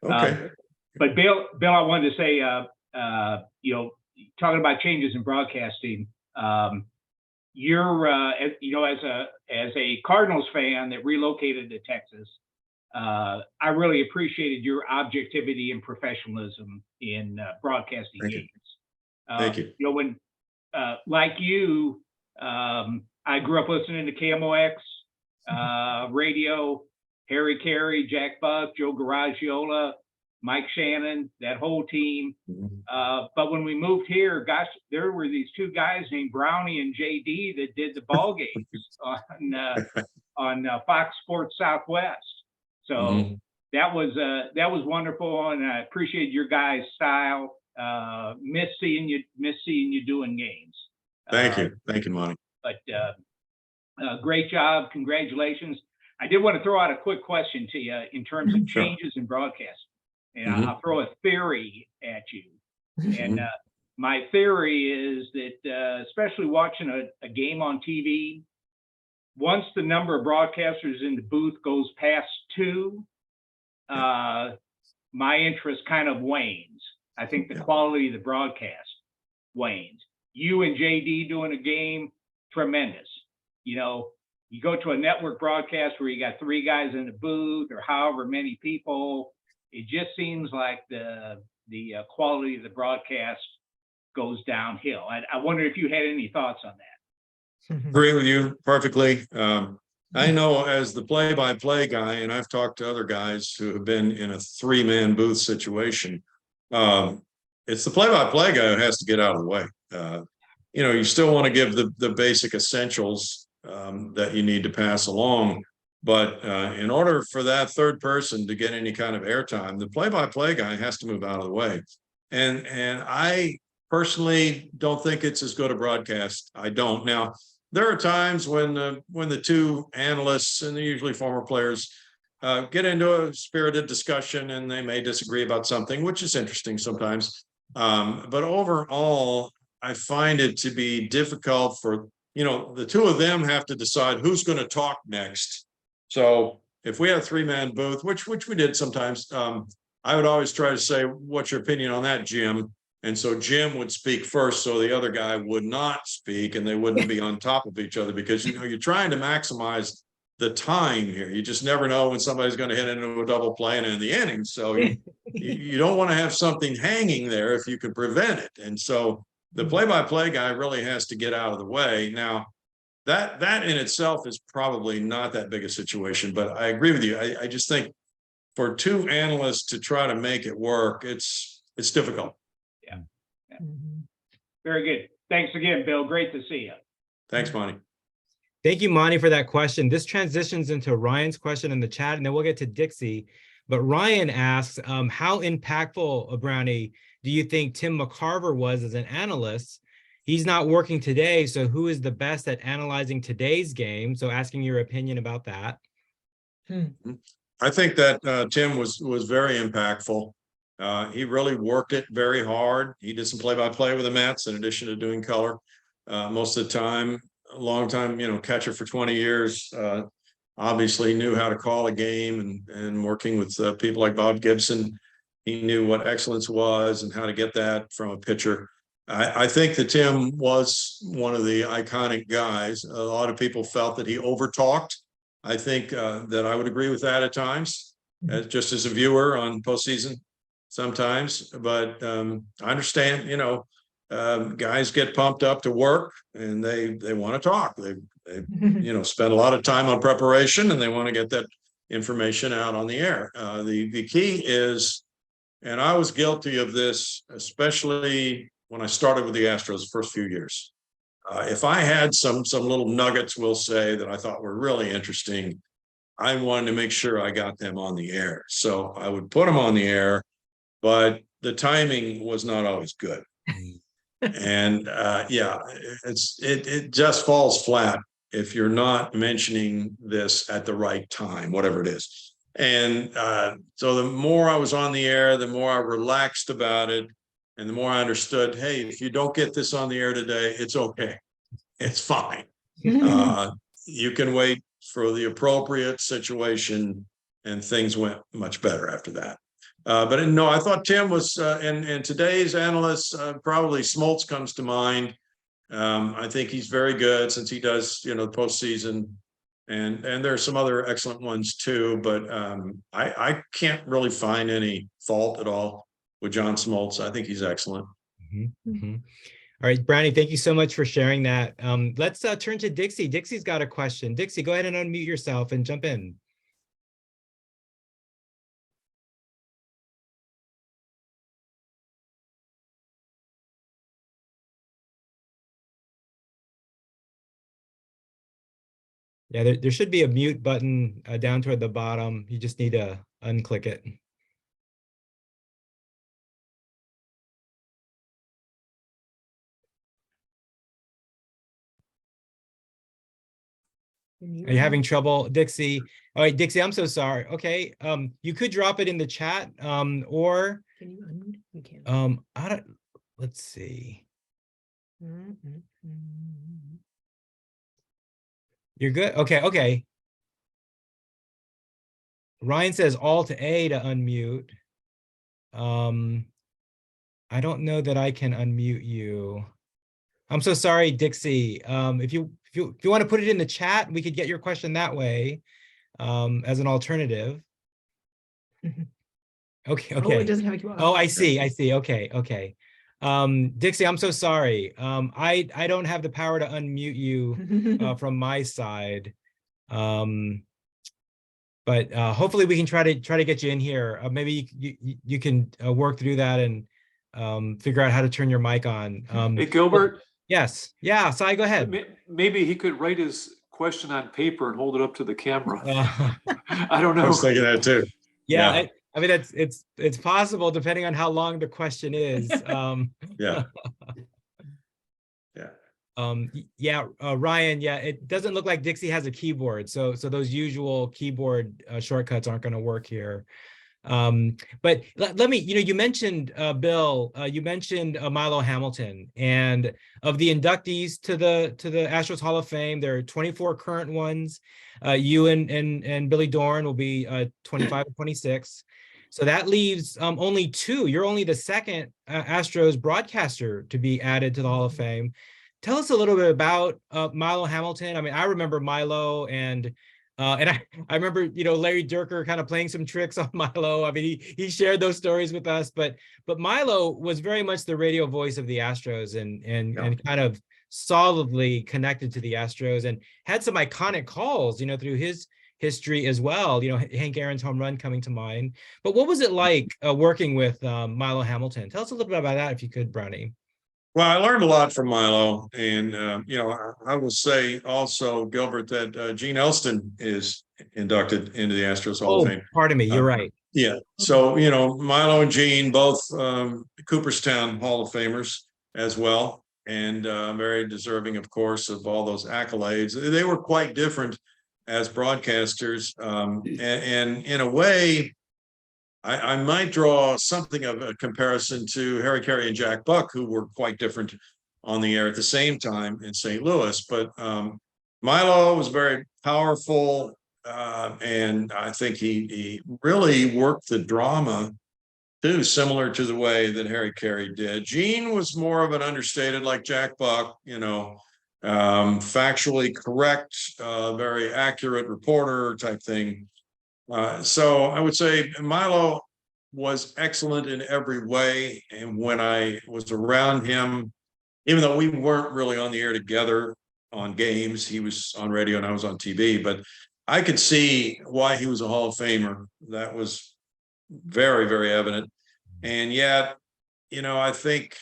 Okay. But Bill, I wanted to say, talking about changes in broadcasting, you're, as a Cardinals fan that relocated to Texas, I really appreciated your objectivity and professionalism in broadcasting games. Thank you. When, like you, I grew up listening to KMOX radio, Harry Carey, Jack Buck, Joe Garagiola. Mike Shannon, that whole team. Mhm. But when we moved here, gosh, there were these two guys named Brownie and JD that did the ball games on Fox Sports Southwest. So Mhm. that was wonderful, and I appreciate your guys' style. Miss seeing you doing games. Thank you, Monty. But great job, congratulations. I did want to throw out a quick question to you in terms of Sure. changes in broadcast, and Mhm. I'll throw a theory at you. And Mhm. my theory is that, especially watching a game on TV, once the number of broadcasters in the booth goes past 2, my interest kind of wanes. I think the Yeah. quality of the broadcast wanes. You and JD doing a game, tremendous. You know, you go to a network broadcast where you got 3 guys in the booth or however many people, it just seems like the quality of the broadcast goes downhill. I wonder if you had any thoughts on that. Agree with you perfectly. I know as the play-by-play guy, and I've talked to other guys who have been in a 3-man booth situation. It's the play-by-play guy who has to get out of the way. You still want to give the basic essentials that you need to pass along. But in order for that third person to get any kind of airtime, the play-by-play guy has to move out of the way. And I personally don't think it's as good a broadcast. I don't. Now, there are times when the two analysts, and they're usually former players, get into a spirited discussion and they may disagree about something, which is interesting sometimes. But overall, I find it to be difficult for, the two of them have to decide who's going to talk next. So if we had a 3-man booth, which we did sometimes, I would always try to say, what's your opinion on that, Jim? And so Jim would speak first, so the other guy would not speak, and they wouldn't be on top of each other, because you're trying to maximize the time here. You just never know when somebody's going to hit into a double play and in the inning. So you don't want to have something hanging there if you could prevent it. And so the play-by-play guy really has to get out of the way. Now, that in itself is probably not that big a situation, but I agree with you. I just think for 2 analysts to try to make it work, it's difficult. Yeah. Very good. Thanks again, Bill. Great to see you. Thanks, Monty. Thank you, Monty, for that question. This transitions into Ryan's question in the chat, and then we'll get to Dixie. But Ryan asks, how impactful, Brownie, do you think Tim McCarver was as an analyst? He's not working today, so who is the best at analyzing today's game? So asking your opinion about that. I think that Tim was very impactful. He really worked it very hard. He did some play-by-play with the Mets in addition to doing color most of the time. A long time, catcher for 20 years. Obviously knew how to call a game, and working with people like Bob Gibson, he knew what excellence was and how to get that from a pitcher. I think that Tim was one of the iconic guys. A lot of people felt that he overtalked. I think that I would agree with that at times, just as a viewer on postseason sometimes. But I understand, guys get pumped up to work and they want to talk. They spend a lot of time on preparation and they want to get that information out on the air. The key is, and I was guilty of this, especially when I started with the Astros the first few years. If I had some little nuggets, we'll say, that I thought were really interesting, I wanted to make sure I got them on the air. So I would put them on the air, but the timing was not always good. And it just falls flat if you're not mentioning this at the right time, whatever it is. And so the more I was on the air, the more I relaxed about it. And the more I understood, hey, if you don't get this on the air today, it's okay. It's fine. You can wait for the appropriate situation, and things went much better after that. But no, I thought Tim was, and today's analysts, probably Smoltz comes to mind. I think he's very good since he does, the postseason. And there are some other excellent ones too, but I can't really find any fault at all with John Smoltz. I think he's excellent. All right, Brownie, thank you so much for sharing that. Let's turn to Dixie. Dixie's got a question. Dixie, go ahead and unmute yourself and jump in. Yeah, there should be a mute button down toward the bottom. You just need to unclick it. Are you having trouble, Dixie? All right, Dixie, I'm so sorry. Okay, you could drop it in the chat, or Can you unmute? You can. I don't. Let's see. You're good. Okay, okay. Ryan says Alt A to unmute. I don't know that I can unmute you. I'm so sorry, Dixie. If you want to put it in the chat, we could get your question that way, as an alternative. Okay, Oh, okay. it doesn't have a QR. Oh, I see. Okay, okay. Dixie, I'm so sorry. I don't have the power to unmute you from my side. But hopefully we can try to get you in here. Maybe you can work through that and figure out how to turn your mic on. Hey, Gilbert, Yes. Yeah, Sai, go ahead. maybe he could write his question on paper and hold it up to the camera. Uh, I don't I know. was thinking that too. yeah, I mean it's possible depending on how long the question is. Yeah. Yeah, Ryan, yeah, it doesn't look like Dixie has a keyboard, so those usual keyboard shortcuts aren't going to work here. But let me, you mentioned Bill, you mentioned Milo Hamilton, and of the inductees to the Astros Hall of Fame, there are 24 current ones. You and Billy Dorn will be 25 and 26. So that leaves only 2. You're only the second Astros broadcaster to be added to the Hall of Fame. Tell us a little bit about Milo Hamilton. I mean, I remember Milo, and I remember, Larry Durker kind of playing some tricks on Milo. I mean, he shared those stories with us, but Milo was very much the radio voice of the Astros and kind of solidly connected to the Astros and had some iconic calls, through his history as well. Hank Aaron's home run coming to mind. But what was it like working with Milo Hamilton? Tell us a little bit about that, if you could, Brownie. Well, I learned a lot from Milo, and I will say also, Gilbert, that Gene Elston is inducted into the Astros Hall of Fame. Pardon me, you're right. Yeah, so Milo and Gene, both Cooperstown Hall of Famers as well, and very deserving, of course, of all those accolades. They were quite different as broadcasters, and in a way, I might draw something of a comparison to Harry Carey and Jack Buck, who were quite different on the air at the same time in St. Louis. But Milo was very powerful, and I think he really worked the drama too, similar to the way that Harry Carey did. Gene was more of an understated, like Jack Buck, factually correct, very accurate reporter type thing. So I would say Milo was excellent in every way. And when I was around him, even though we weren't really on the air together on games, he was on radio and I was on TV, but I could see why he was a Hall of Famer. That was very, very evident. And yet, I think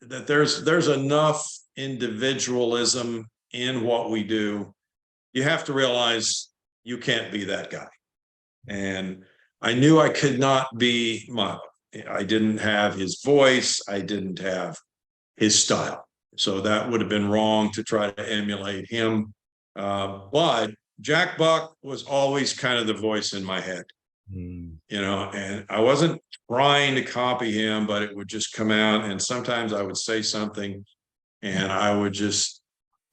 that there's enough individualism in what we do. You have to realize you can't be that guy. And I knew I could not be Milo. I didn't have his voice. I didn't have his style. So that would have been wrong to try to emulate him. But Jack Buck was always kind of the voice in my head, and I wasn't trying to copy him, but it would just come out. And sometimes I would say something and I would just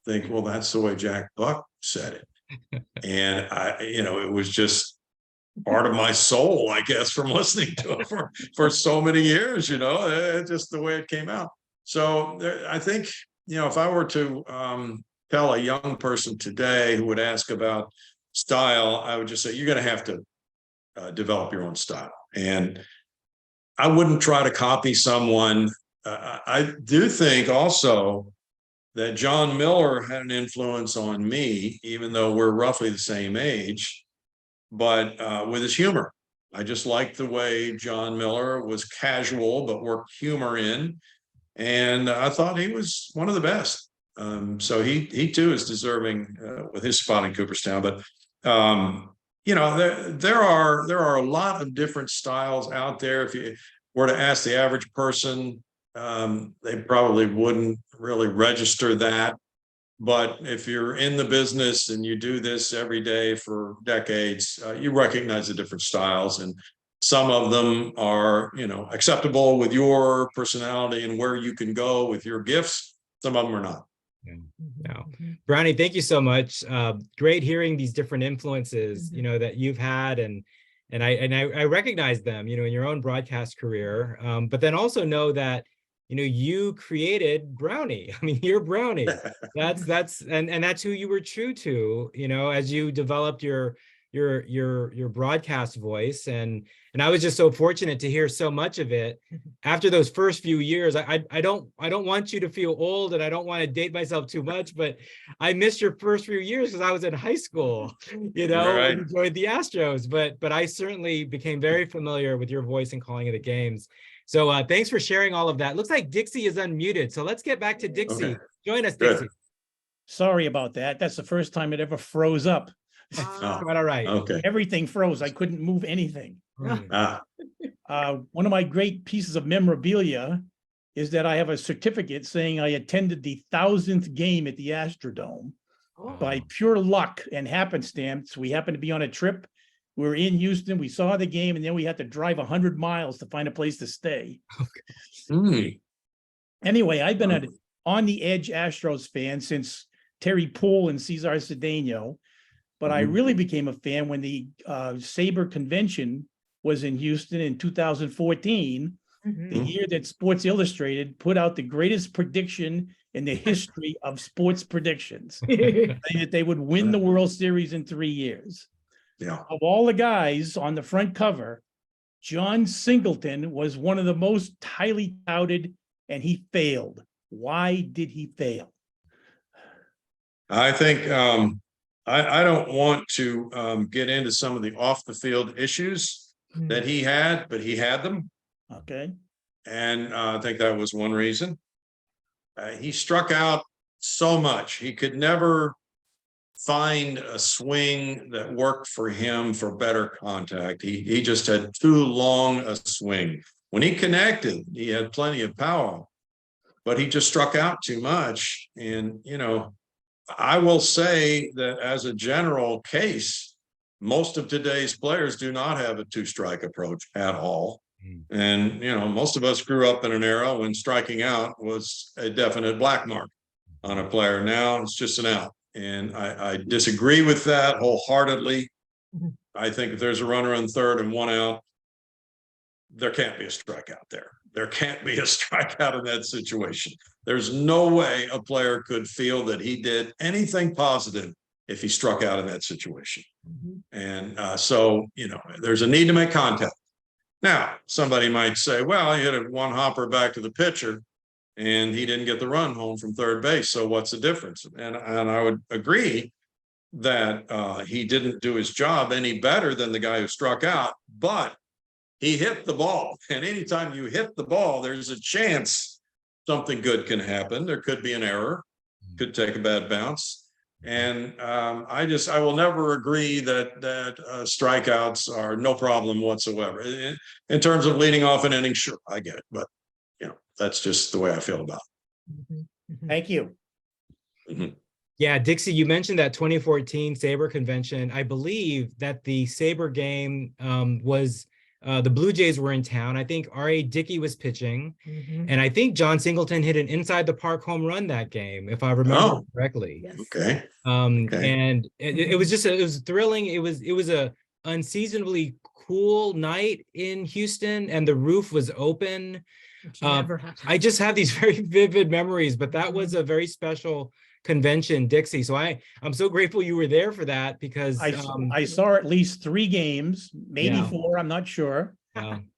think, well, that's the way Jack Buck said it. And it was just part of my soul, I guess, from listening to it for so many years, just the way it came out. So I think, if I were to tell a young person today who would ask about style, I would just say, you're going to have to develop your own style. And I wouldn't try to copy someone. I do think also that John Miller had an influence on me, even though we're roughly the same age. But with his humor, I just liked the way John Miller was casual, but worked humor in. And I thought he was one of the best. So he too is deserving with his spot in Cooperstown. But there are a lot of different styles out there. If you were to ask the average person, they probably wouldn't really register that. But if you're in the business and you do this every day for decades, you recognize the different styles, and some of them are, acceptable with your personality and where you can go with your gifts. Some of them are not. Yeah. Brownie, thank you so much. Great hearing these different influences, that you've had, and I recognize them, in your own broadcast career. But then also know that, you created Brownie. I mean, you're Brownie. That's that's who you were true to, as you developed your broadcast voice. And I was just so fortunate to hear so much of it after those first few years. I don't want you to feel old, and I don't want to date myself too much, but I missed your first few years because I was in high school, Right. and enjoyed the Astros, but I certainly became very familiar with your voice and calling of the games. So thanks for sharing all of that. Looks like Dixie is unmuted, so let's get back to Dixie. Okay. Join us, Good. Dixie. Sorry about that. That's the first time it ever froze up. Quite all right. Okay. Everything froze. I couldn't move anything. Ah, One of my great pieces of memorabilia is that I have a certificate saying I attended the 1000th game at the Astrodome. By pure luck and happenstance. We happened to be on a trip. We were in Houston. We saw the game, and then we had to drive 100 miles to find a place to stay. Anyway, I've been an on the edge Astros fan since Terry Poole and Cesar Cedeno, but I really became a fan when the Sabre convention was in Houston in 2014, the year that Sports Illustrated put out the greatest prediction in the history of sports predictions, saying that they would win the World Series in 3 years. yeah. Of all the guys on the front cover, John Singleton was one of the most highly touted, and he failed. Why did he fail? I think I don't want to get into some of the off the field issues that he had, but he had them. Okay. And I think that was one reason. He struck out so much. He could never find a swing that worked for him for better contact. He just had too long a swing. When he connected, he had plenty of power, but he just struck out too much. And, I will say that as a general case, most of today's players do not have a two-strike approach at all. And, most of us grew up in an era when striking out was a definite black mark on a player. Now it's just an out. And I disagree with that wholeheartedly. I think if there's a runner on third and one out, there can't be a strikeout there. There can't be a strikeout in that situation. There's no way a player could feel that he did anything positive if he struck out in that situation. And so, there's a need to make contact. Now, somebody might say, well, he hit a one hopper back to the pitcher and he didn't get the run home from third base. So what's the difference? And I would agree that he didn't do his job any better than the guy who struck out, but he hit the ball. And anytime you hit the ball, there's a chance something good can happen. There could be an error, could take a bad bounce. And I will never agree that strikeouts are no problem whatsoever. In terms of leading off an inning, sure, I get it, but that's just the way I feel about it. Thank you. Yeah, Dixie, you mentioned that 2014 Sabre convention. I believe that the Sabre game was the Blue Jays were in town. I think R.A. Dickey was pitching, and I think John Singleton hit an inside the park home run that game, if I remember correctly. Okay. And it was just it was thrilling. It was a unseasonably cool night in Houston, and the roof was open. I just have these very vivid memories, but that was a very special convention, Dixie. So I'm so grateful you were there for that, because I saw at least 3 games, maybe 4, I'm not sure.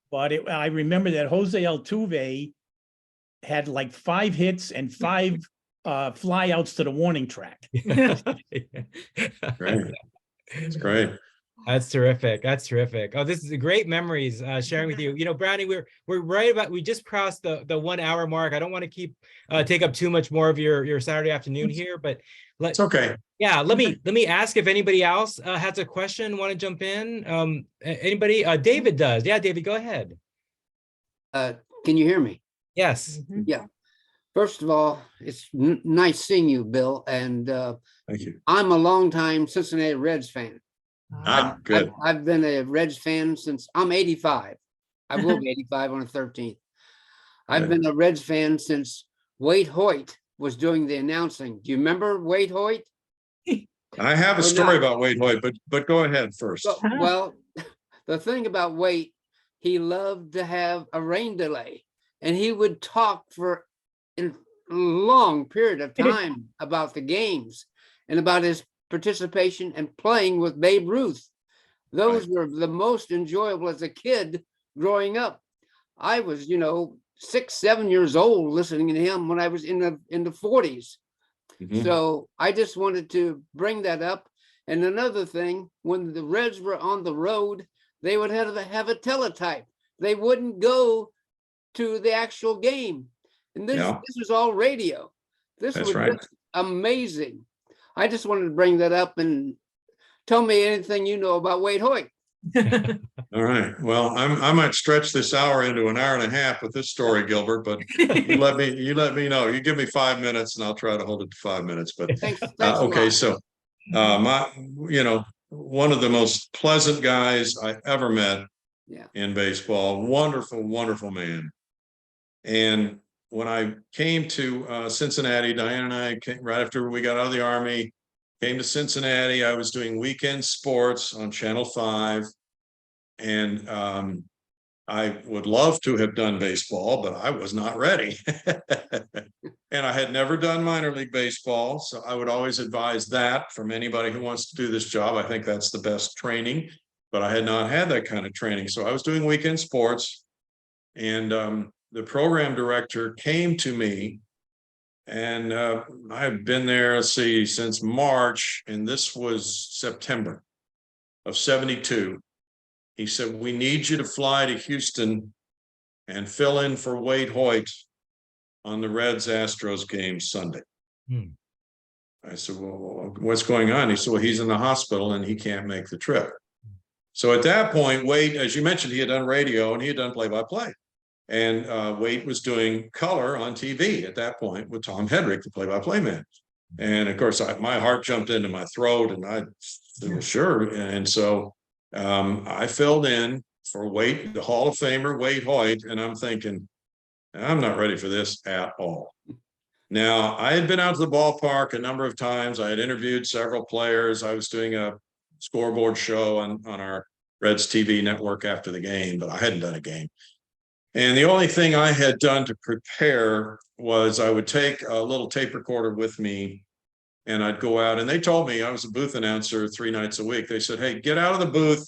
But I remember that Jose Altuve had like 5 hits and 5 flyouts to the warning track. Great. It's great. That's terrific. That's terrific. Oh, this is a great memories sharing with you. You know, Brownie, we're right about, we just crossed the 1 hour mark. I don't want to take up too much more of your Saturday afternoon here, but It's okay. yeah, let me ask if anybody else has a question, want to jump in. Anybody? David does. Yeah, David, go ahead. Can you hear me? Yes. Yeah. First of all, it's nice seeing you, Bill. And Thank you. I'm a longtime Cincinnati Reds fan. Good. I've been a Reds fan since I'm 85. I will be 85 on the 13th. I've Good. been a Reds fan since Wade Hoyt was doing the announcing. Do you remember Wade Hoyt? I have a Or story not? about Wade Hoyt, but go ahead first. Well, the thing about Wade, he loved to have a rain delay, and he would talk for a long period of time about the games and about his participation and playing with Babe Ruth. Those were the most enjoyable as a kid growing up. I was, 6, 7 years old listening to him when I was in the 40s. Mhm. So I just wanted to bring that up. And another thing, when the Reds were on the road, they would have a teletype. They wouldn't go to the actual game. And this was all radio. This That's was right. just amazing. I just wanted to bring that up and tell me anything you know about Wade Hoyt. All right. Well, I might stretch this hour into an hour and a half with this story, Gilbert, but you let me know. You give me 5 minutes and I'll try to hold it to 5 minutes. But Thanks a okay, lot. so one of the most pleasant guys I ever met in baseball, wonderful, wonderful man. And when I came to Cincinnati, Diane and I came right after we got out of the Army, came to Cincinnati. I was doing weekend sports on Channel 5. And I would love to have done baseball, but I was not ready. And I had never done minor league baseball. So I would always advise that from anybody who wants to do this job. I think that's the best training, but I had not had that kind of training. So I was doing weekend sports, and the program director came to me, and I had been there, let's see, since March, and this was September of '72. He said, "We need you to fly to Houston and fill in for Wade Hoyt on the Reds Astros game Sunday." I said, "Well, what's going on?" He said, "Well, he's in the hospital and he can't make the trip." So at that point, Wade, as you mentioned, he had done radio and he had done play-by-play. And Wade was doing color on TV at that point with Tom Hedrick, the play-by-play man. And of course, my heart jumped into my throat, and I said, "Well, sure." And so I filled in for Wade, the Hall of Famer Wade Hoyt, and I'm thinking, I'm not ready for this at all. Now, I had been out to the ballpark a number of times. I had interviewed several players. I was doing a scoreboard show on our Reds TV network after the game, but I hadn't done a game. And the only thing I had done to prepare was I would take a little tape recorder with me, and I'd go out, and they told me, I was a booth announcer 3 nights a week. They said, "Hey, get out of the booth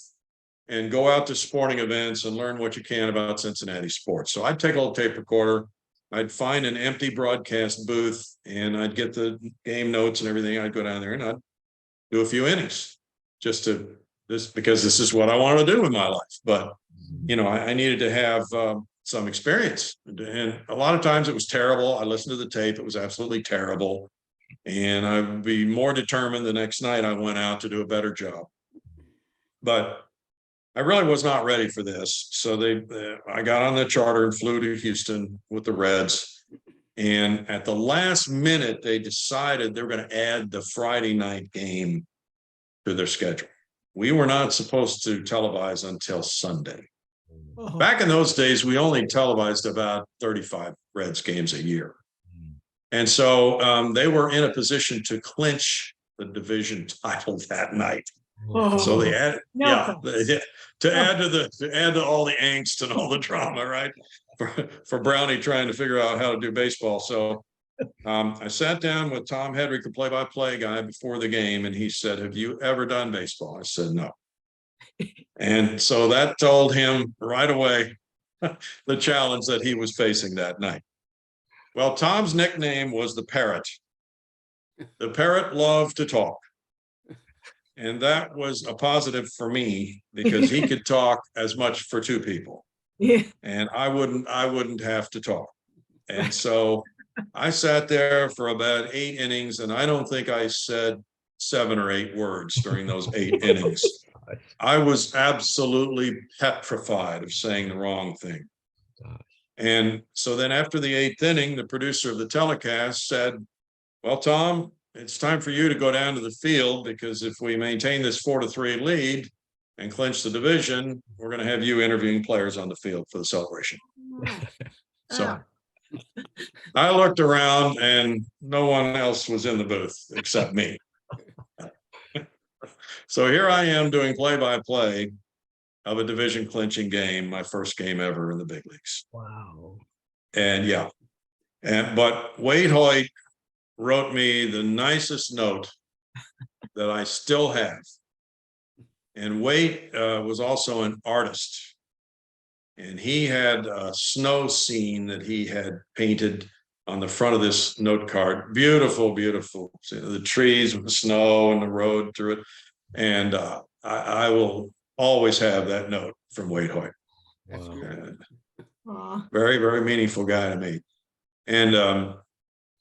and go out to sporting events and learn what you can about Cincinnati sports." So I'd take a little tape recorder, I'd find an empty broadcast booth, and I'd get the game notes and everything. I'd go down there and I'd do a few innings because this is what I want to do with my life. But, I needed to have some experience. And a lot of times it was terrible. I listened to the tape. It was absolutely terrible. And I would be more determined the next night I went out to do a better job. But I really was not ready for this. So I got on the charter and flew to Houston with the Reds. And at the last minute, they decided they were going to add the Friday night game to their schedule. We were not supposed to televise until Sunday. Back in those days, we only televised about 35 Reds games a year. And so they were in a position to clinch the division title that night. So they added, to add to all the angst and all the drama, right? For Brownie trying to figure out how to do baseball. So I sat down with Tom Hedrick, the play-by-play guy, before the game, and he said, "Have you ever done baseball?" I said, "No." And so that told him right away the challenge that he was facing that night. Well, Tom's nickname was the Parrot. The Parrot loved to talk. And that was a positive for me because he could talk as much for two people. Yeah. And I wouldn't have to talk. And so I sat there for about 8 innings, and I don't think I said 7 or 8 words during those 8 innings. I was absolutely petrified of saying the wrong thing. And so then after the 8th inning, the producer of the telecast said, well, Tom, it's time for you to go down to the field, because if we maintain this 4-3 lead and clinch the division, we're going to have you interviewing players on the field for the celebration. So I looked around and no one else was in the booth except me. So here I am doing play-by-play of a division clinching game, my first game ever in the big leagues. Wow. And yeah, but Wade Hoyt wrote me the nicest note that I still have. And Wade was also an artist. And he had a snow scene that he had painted on the front of this note card. Beautiful, beautiful. So the trees with the snow and the road through it. And I will always have that note from Wade Hoyt. Very, very meaningful guy to me. And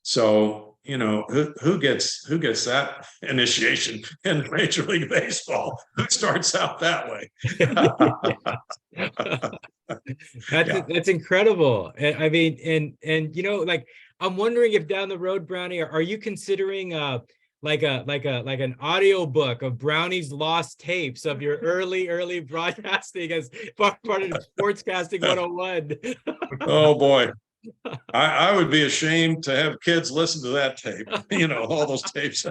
so, you know, who gets that initiation in Major League Baseball? Who starts out that way? That's incredible. I mean, and you know, like, I'm wondering if down the road, Brownie, are you considering like an audio book of Brownie's lost tapes of your early broadcasting as part of Sportscasting 101? Oh boy. I would be ashamed to have kids listen to that tape, you know, all those tapes.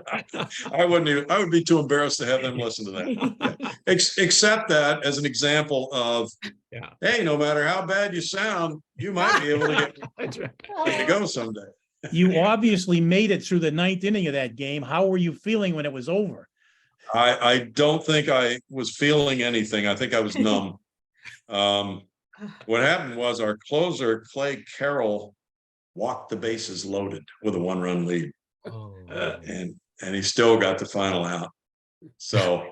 I would be too embarrassed to have them listen to that. Except that as an example of, hey, no matter how bad you sound, you might be able to get to go someday. You obviously made it through the 9th inning of that game. How were you feeling when it was over? I don't think I was feeling anything. I think I was numb. What happened was our closer, Clay Carroll, walked the bases loaded with a 1-run lead. Oh, And he still got the final out. So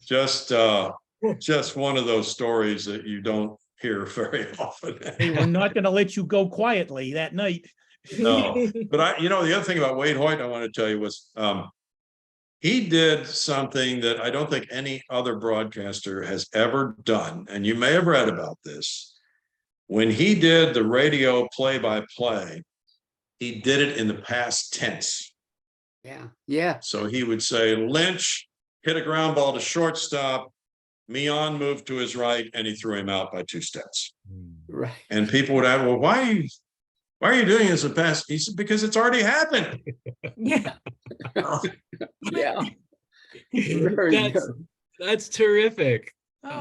just one of those stories that you don't hear very often. They were not going to let you go quietly that night. No, but the other thing about Wade Hoyt I want to tell you was he did something that I don't think any other broadcaster has ever done. And you may have read about this. When he did the radio play-by-play, he did it in the past tense. Yeah. So he would say, Lynch hit a ground ball to shortstop, Mion moved to his right, and he threw him out by 2 steps. Right. And people would ask, well, why are you doing this in the past? He said, because it's already happened. Yeah. Yeah. Very good. That's terrific.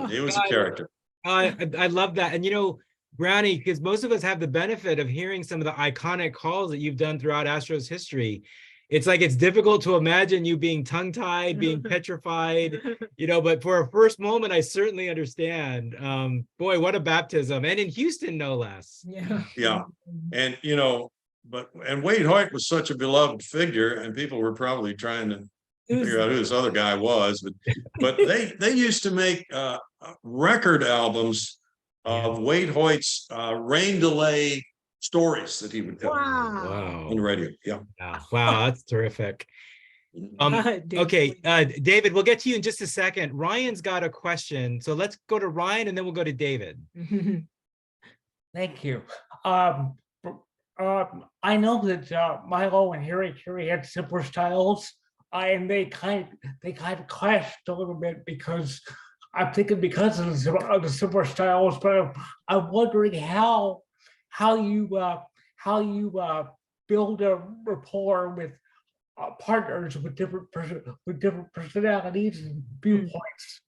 He was a character. I love that. And, you know, Brownie, because most of us have the benefit of hearing some of the iconic calls that you've done throughout Astros history. It's like, it's difficult to imagine you being tongue-tied, being petrified, you know, but for a first moment, I certainly understand. Boy, what a baptism. And in Houston, no less. Yeah. Yeah. And, you know, and Wade Hoyt was such a beloved figure, and people were probably trying to figure out who this other guy was, but they used to make record albums of Wade Hoyt's rain delay stories that he would tell on the radio. Yeah. Wow, that's terrific. Okay, David, we'll get to you in just a second. Ryan's got a question, so let's go to Ryan and then we'll go to David. Thank you. I know that Milo and Harry had similar styles, and they kind of clashed a little bit because I'm thinking because of the similar styles. But I'm wondering how you build a rapport with partners with different personalities and viewpoints.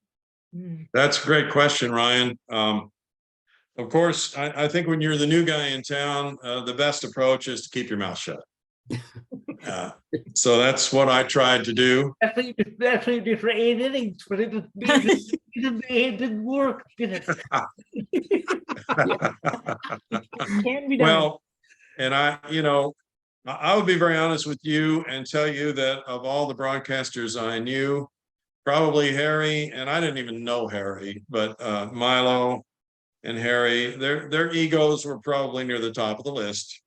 That's a great question, Ryan. Of course, I think when you're the new guy in town, the best approach is to keep your mouth shut. So that's what I tried to do. That's what you did for 8 innings, but it didn't work, did it? Can be done. Well, and I would be very honest with you and tell you that of all the broadcasters I knew, probably Harry, and I didn't even know Harry, but Milo and Harry, their egos were probably near the top of the list.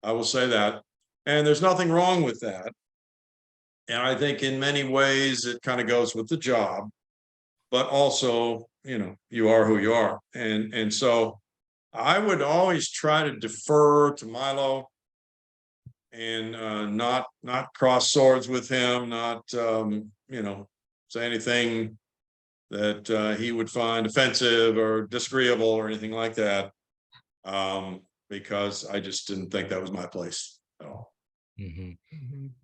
I will say that. And there's nothing wrong with that. And I think in many ways it kind of goes with the job, but also, you are who you are. And so I would always try to defer to Milo and not cross swords with him, not say anything that he would find offensive or disagreeable or anything like that, because I just didn't think that was my place at all.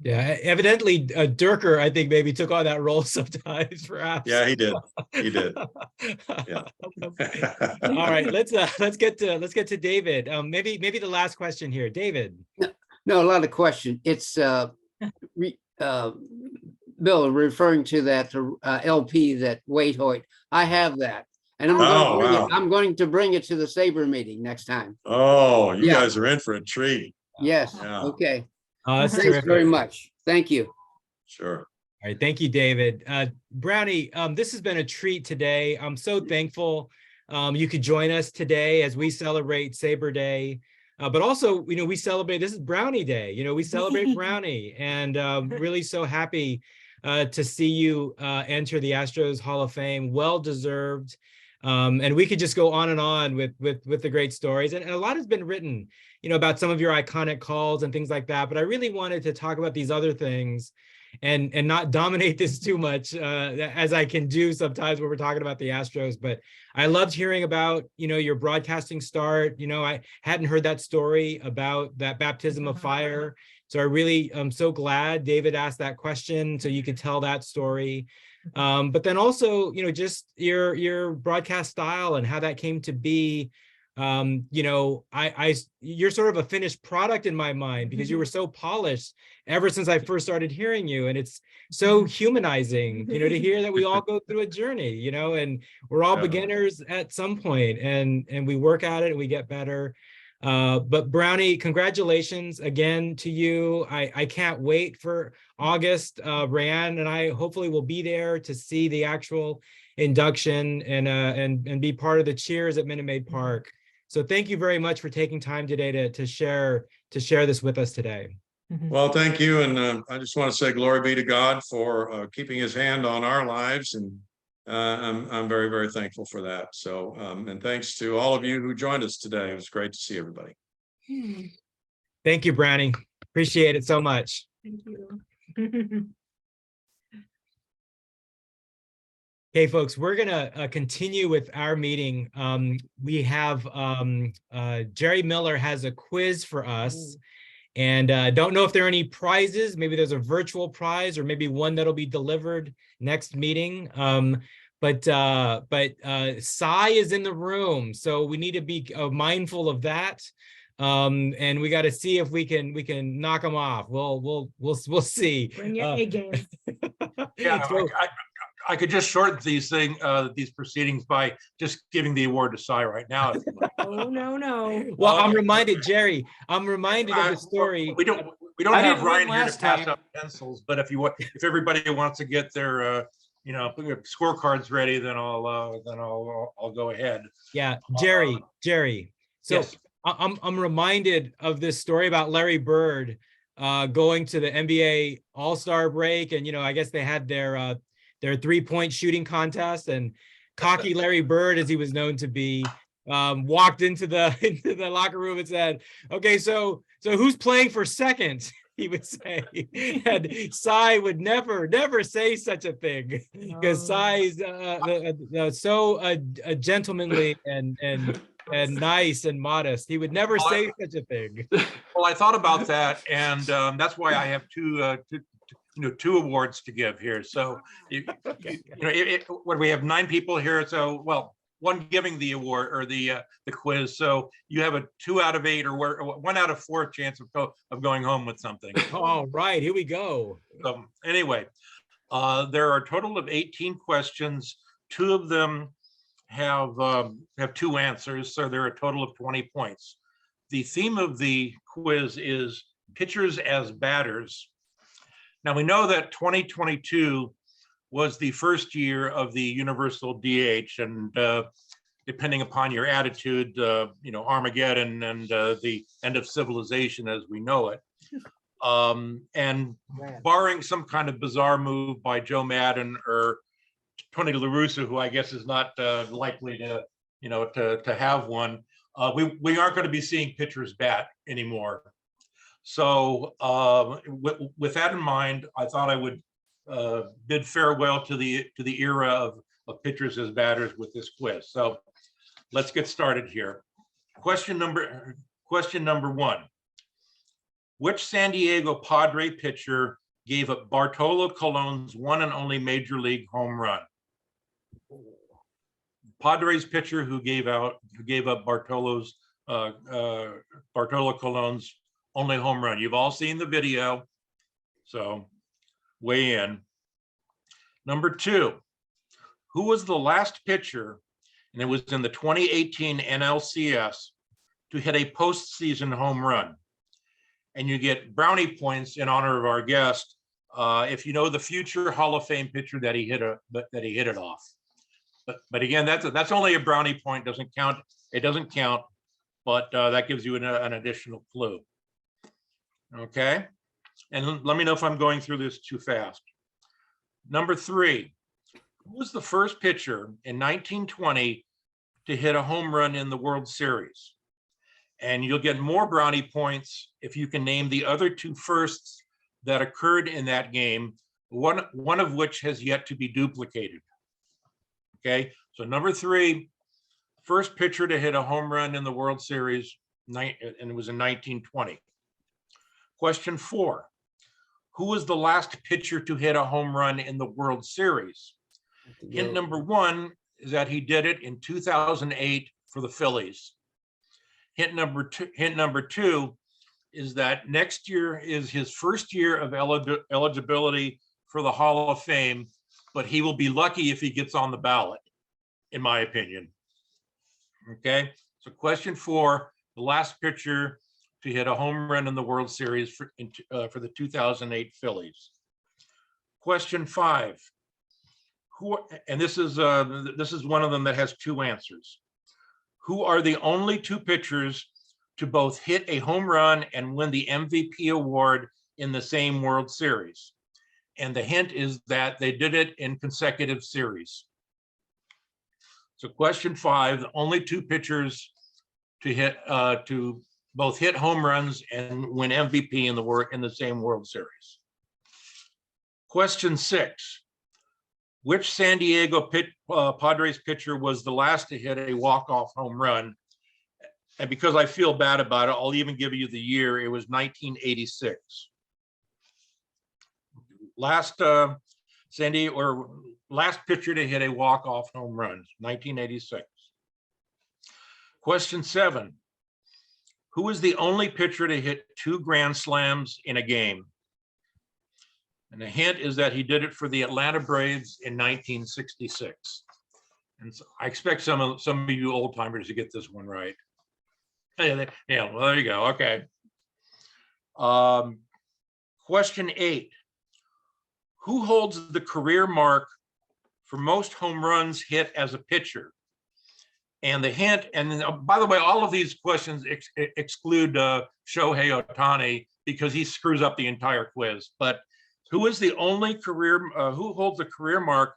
Yeah, evidently Durker, I think, maybe took on that role sometimes, perhaps. Yeah, he did. Yeah. All right, let's get to David. Maybe the last question here, David. No, a lot of question. It's Bill referring to that LP, that Wait Hoyt. I have that, and I'm going to bring it to the Sabre meeting next time. Oh, you guys are in for a treat. Yes. Yeah. Okay. That's Thanks terrific. very much. Thank you. Sure. All right, thank you, David. Brownie, this has been a treat today. I'm so thankful you could join us today as we celebrate Sabre Day. But also, we celebrate, this is Brownie Day, we celebrate Brownie, and really so happy to see you enter the Astros Hall of Fame. Well deserved. And we could just go on and on with the great stories. And a lot has been written, about some of your iconic calls and things like that. But I really wanted to talk about these other things and not dominate this too much, as I can do sometimes when we're talking about the Astros. But I loved hearing about, your broadcasting start. I hadn't heard that story about that baptism of fire. So I really am so glad David asked that question so you could tell that story. But then also, just your broadcast style and how that came to be. You're sort of a finished product in my mind, because you were so polished ever since I first started hearing you. And it's so humanizing, to hear that we all go through a journey, and we're all beginners at some point, and we work at it and we get better. But Brownie, congratulations again to you. I can't wait for August. Rayanne and I hopefully will be there to see the actual induction and be part of the cheers at Minute Maid Park. So thank you very much for taking time today to share this with us today. Well, thank you. And I just want to say glory be to God for keeping his hand on our lives. And I'm very, very thankful for that. So, and thanks to all of you who joined us today. It was great to see everybody. Thank you, Brownie. Appreciate it so much. Thank you. Okay, folks, we're gonna continue with our meeting. We have Jerry Miller has a quiz for us, and don't know if there are any prizes. Maybe there's a virtual prize, or maybe one that'll be delivered next meeting. But Cy is in the room, so we need to be mindful of that. And we got to see if we can knock them off. We'll see. Bring your A game. Yeah, So, I could just shorten these proceedings by just giving the award to Cy right now. If you like. Oh, no. well, I'm reminded, Jerry. I'm reminded of the story. We don't I have didn't Ryan win here to last pass time. up pencils, but if everybody wants to get their scorecards ready, then I'll go ahead. Yeah, Jerry. So Yes. I'm reminded of this story about Larry Bird going to the NBA All-Star break, and I guess they had their 3-point shooting contest, and cocky Larry Bird, as he was known to be, walked into the locker room and said, "Okay, so who's playing for second?" He would say, and Cy would never say such a thing, because Cy's so gentlemanly and nice and modest. He would never say such a thing. Well, I thought about that, and that's why I have two awards to give here. So, when we have 9 people here, so one giving the award or the quiz. So you have a 2 out of 8 or 1 out of 4 chance of going home with something. All right, here we go. Anyway, there are a total of 18 questions. 2 of them have 2 answers, so there are a total of 20 points. The theme of the quiz is pitchers as batters. Now we know that 2022 was the first year of the universal DH, and depending upon your attitude, Armageddon and the end of civilization as we know it. And barring some kind of bizarre move by Joe Madden or Tony La Russa, who I guess is not likely to, to have one, we aren't going to be seeing pitchers bat anymore. So with that in mind, I thought I would bid farewell to the era of pitchers as batters with this quiz. So let's get started here. Question number one. Which San Diego Padre pitcher gave up Bartolo Colon's one and only major league home run? Padres pitcher who gave up Bartolo Colon's only home run. You've all seen the video, so weigh in. Number two, who was the last pitcher, and it was in the 2018 NLCS, to hit a postseason home run? And you get brownie points in honor of our guest if you know the future Hall of Fame pitcher that he hit it off. But again, that's only a brownie point. Doesn't count. It doesn't count. But that gives you an additional clue. Okay, and let me know if I'm going through this too fast. Number three, who was the first pitcher in 1920 to hit a home run in the World Series? And you'll get more brownie points if you can name the other two firsts that occurred in that game, one of which has yet to be duplicated. Okay, so number three, first pitcher to hit a home run in the World Series, and it was in 1920. Question four, who was the last pitcher to hit a home run in the World Series? Hint number one is that he did it in 2008 for the Phillies. Hint number two is that next year is his first year of eligibility for the Hall of Fame, but he will be lucky if he gets on the ballot, in my opinion. Okay, so question four, the last pitcher to hit a home run in the World Series for the 2008 Phillies. Question five, and this is one of them that has two answers. Who are the only two pitchers to both hit a home run and win the MVP award in the same World Series? And the hint is that they did it in consecutive series. So question five, the only two pitchers to both hit home runs and win MVP in the same World Series. Question six, which San Diego Padres pitcher was the last to hit a walk-off home run? And because I feel bad about it, I'll even give you the year. It was 1986. Last last pitcher to hit a walk-off home run, 1986. Question seven, who is the only pitcher to hit 2 grand slams in a game? And the hint is that he did it for the Atlanta Braves in 1966. And so I expect some of you old timers to get this one right. Yeah, well, there you go. Okay. Question 8. Who holds the career mark for most home runs hit as a pitcher? And the hint, and by the way, all of these questions exclude Shohei Ohtani because he screws up the entire quiz. But who is the only who holds the career mark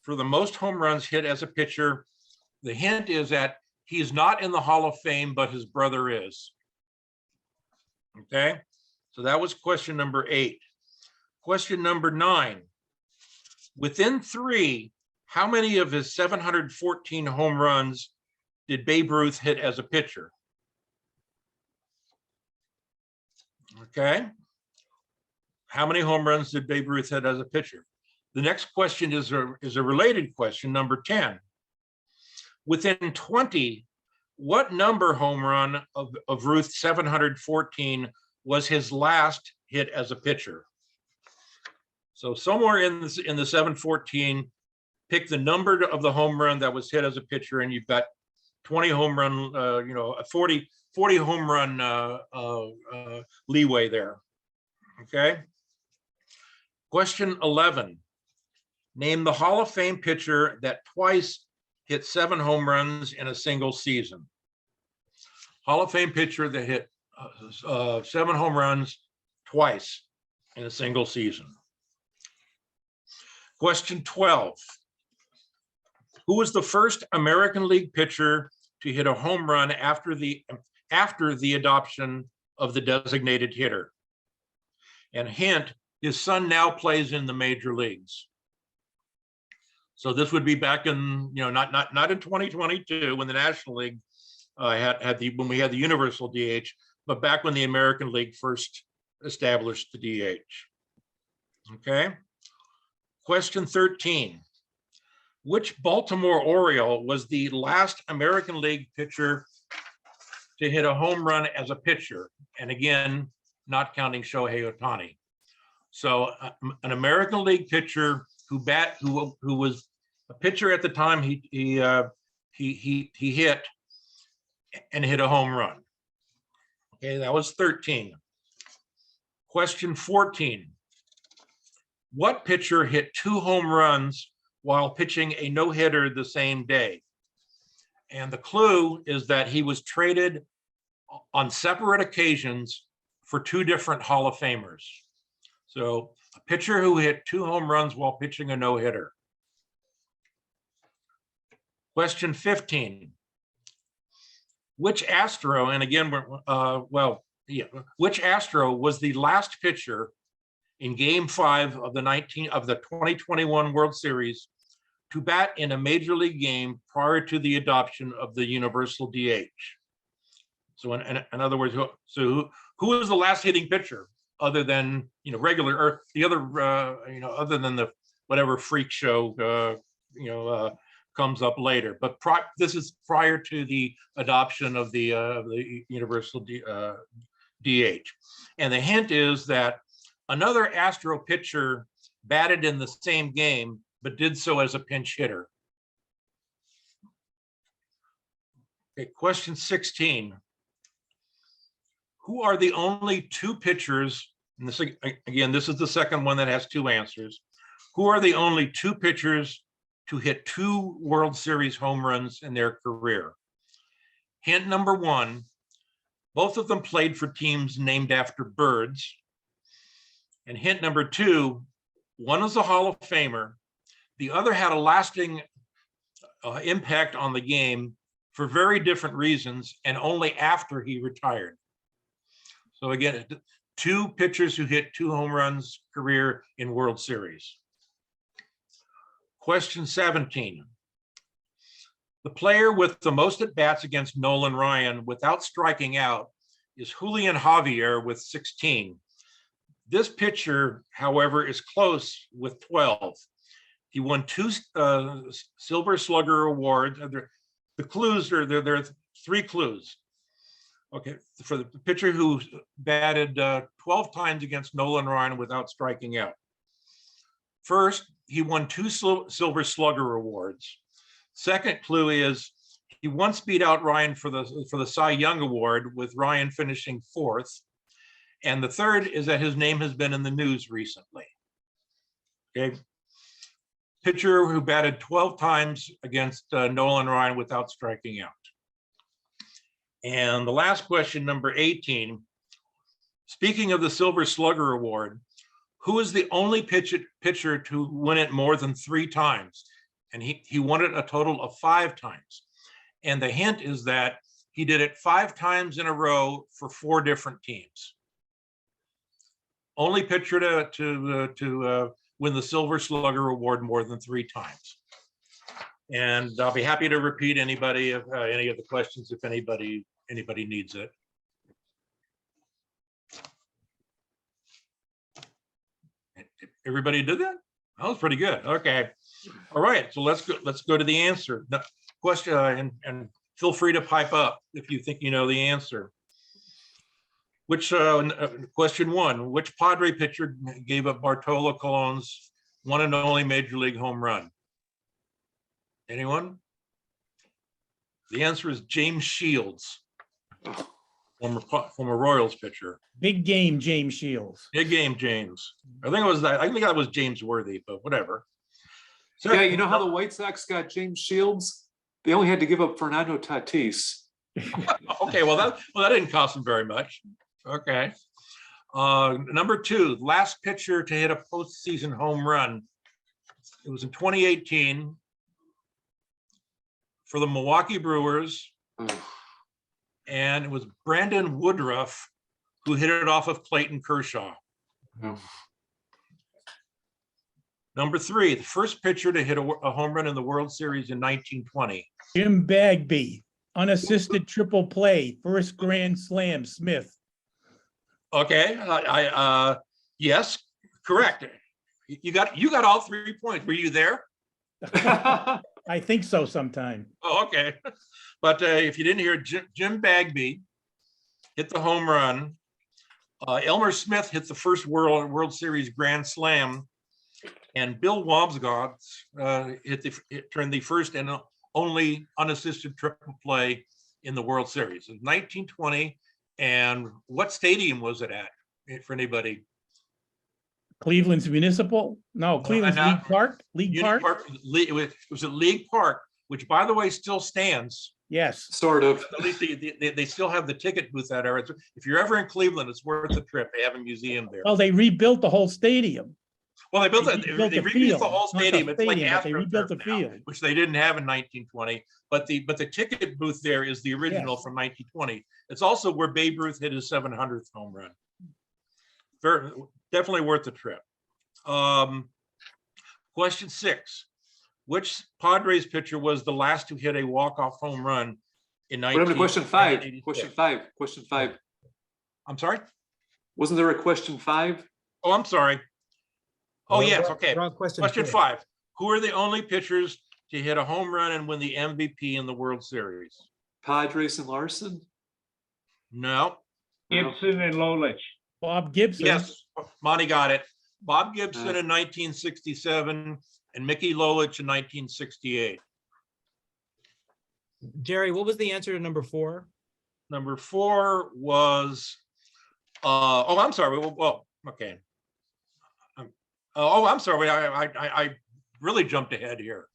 for the most home runs hit as a pitcher? The hint is that he's not in the Hall of Fame, but his brother is. Okay, so that was question number 8. Question number 9. Within 3, how many of his 714 home runs did Babe Ruth hit as a pitcher? Okay. How many home runs did Babe Ruth hit as a pitcher? The next question is a related question, number 10. Within 20, what number home run of Ruth's 714 was his last hit as a pitcher? So somewhere in the 714, pick the number of the home run that was hit as a pitcher, and you've got 20 home run, 40 home run leeway there. Okay. Question 11. Name the Hall of Fame pitcher that twice hit 7 home runs in a single season. Hall of Fame pitcher that hit 7 home runs twice in a single season. Question 12. Who was the first American League pitcher to hit a home run after the adoption of the designated hitter? And hint, his son now plays in the major leagues. So this would be back in, not in 2022 when the National League when we had the universal DH, but back when the American League first established the DH. Okay. Question 13. Which Baltimore Oriole was the last American League pitcher to hit a home run as a pitcher? And again, not counting Shohei Ohtani. So an American League pitcher who was a pitcher at the time he hit and hit a home run. Okay, that was 13. Question 14. What pitcher hit 2 home runs while pitching a no-hitter the same day? And the clue is that he was traded on separate occasions for 2 different Hall of Famers. So a pitcher who hit 2 home runs while pitching a no-hitter. Question 15. Which Astro, and again, which Astro was the last pitcher in Game 5 of the 2021 World Series to bat in a major league game prior to the adoption of the universal DH? So in other words, who was the last hitting pitcher other than regular, or the other other than the whatever freak show comes up later? But this is prior to the adoption of the universal DH. And the hint is that another Astro pitcher batted in the same game, but did so as a pinch hitter. Okay, question 16. Who are the only 2 pitchers, and this is the second one that has 2 answers. Who are the only 2 pitchers to hit 2 World Series home runs in their career? Hint number 1, both of them played for teams named after birds. And hint number 2, one is a Hall of Famer. The other had a lasting impact on the game for very different reasons, and only after he retired. So again, 2 pitchers who hit 2 home runs career in World Series. Question 17. The player with the most at-bats against Nolan Ryan without striking out is Julian Javier with 16. This pitcher, however, is close with 12. He won 2 Silver Slugger awards. The clues are there are 3 clues. Okay, for the pitcher who batted 12 times against Nolan Ryan without striking out. First, he won 2 Silver Slugger awards. Second clue is he once beat out Ryan for the Cy Young Award, with Ryan finishing 4th. And the third is that his name has been in the news recently. Okay, pitcher who batted 12 times against Nolan Ryan without striking out. And the last question, number 18, speaking of the Silver Slugger Award, who is the only pitcher to win it more than 3 times? And he won it a total of 5 times. And the hint is that he did it 5 times in a row for 4 different teams. Only pitcher to win the Silver Slugger Award more than 3 times. And I'll be happy to repeat any of the questions if anybody needs it. Everybody did that? That was pretty good. Okay. All right. So let's go to the answer. The question, and feel free to pipe up if you think you know the answer. Question 1, which Padre pitcher gave up Bartolo Colon's one and only major league home run? Anyone? The answer is James Shields, former Royals pitcher. Big game, James Shields. Big game, James. I think that was James Worthy, but whatever. Sir? Yeah, you know how the White Sox got James Shields? They only had to give up Fernando Tatis. Okay, well, that didn't cost them very much. Okay. Number 2, last pitcher to hit a postseason home run. It was in 2018 for the Milwaukee Brewers, and it was Brandon Woodruff who hit it off of Clayton Kershaw. Number 3, the first pitcher to hit a home run in the World Series in 1920. Jim Bagby, unassisted triple play, first grand slam, Smith. Okay, yes, correct. You got all 3 points. Were you there? I think so sometime. Oh, okay. But if you didn't hear, Jim Bagby hit the home run. Elmer Smith hit the first World Series grand slam, and Bill Wambsgott turned the first and only unassisted triple play in the World Series in 1920. And what stadium was it at? For anybody? Cleveland's Municipal? No, Cleveland's no. League Park? League Park? It was at League Park, which, by the way, still stands. Yes. Sort of. At least they still have the ticket booth out there. If you're ever in Cleveland, it's worth the trip. They have a museum there. Well, they rebuilt the whole stadium. Well, they rebuilt rebuilt the the field, whole not the stadium. It's like stadium, but they rebuilt AstroTurf the now, field. which they didn't have in 1920. But the ticket booth there is the original from 1920. It's also where Babe Ruth hit his 700th home run. Definitely worth the trip. Question 6. Which Padres pitcher was the last to hit a walk-off home run in 1986? Question 5. Question 5. Question 5. I'm sorry? Wasn't there a question 5? Oh, I'm sorry. Oh, Well, yes, we're- okay. we're on question Question 4. 5. Who are the only pitchers to hit a home run and win the MVP in the World Series? Padres and Larson? No. Gibson and Lolich. Bob Gibson. Yes, Monty got it. Bob Gibson in 1967 and Mickey Lolich in 1968. Jerry, what was the answer to number 4? Number 4 was, I'm sorry. Well, okay. I'm sorry. I really jumped ahead here.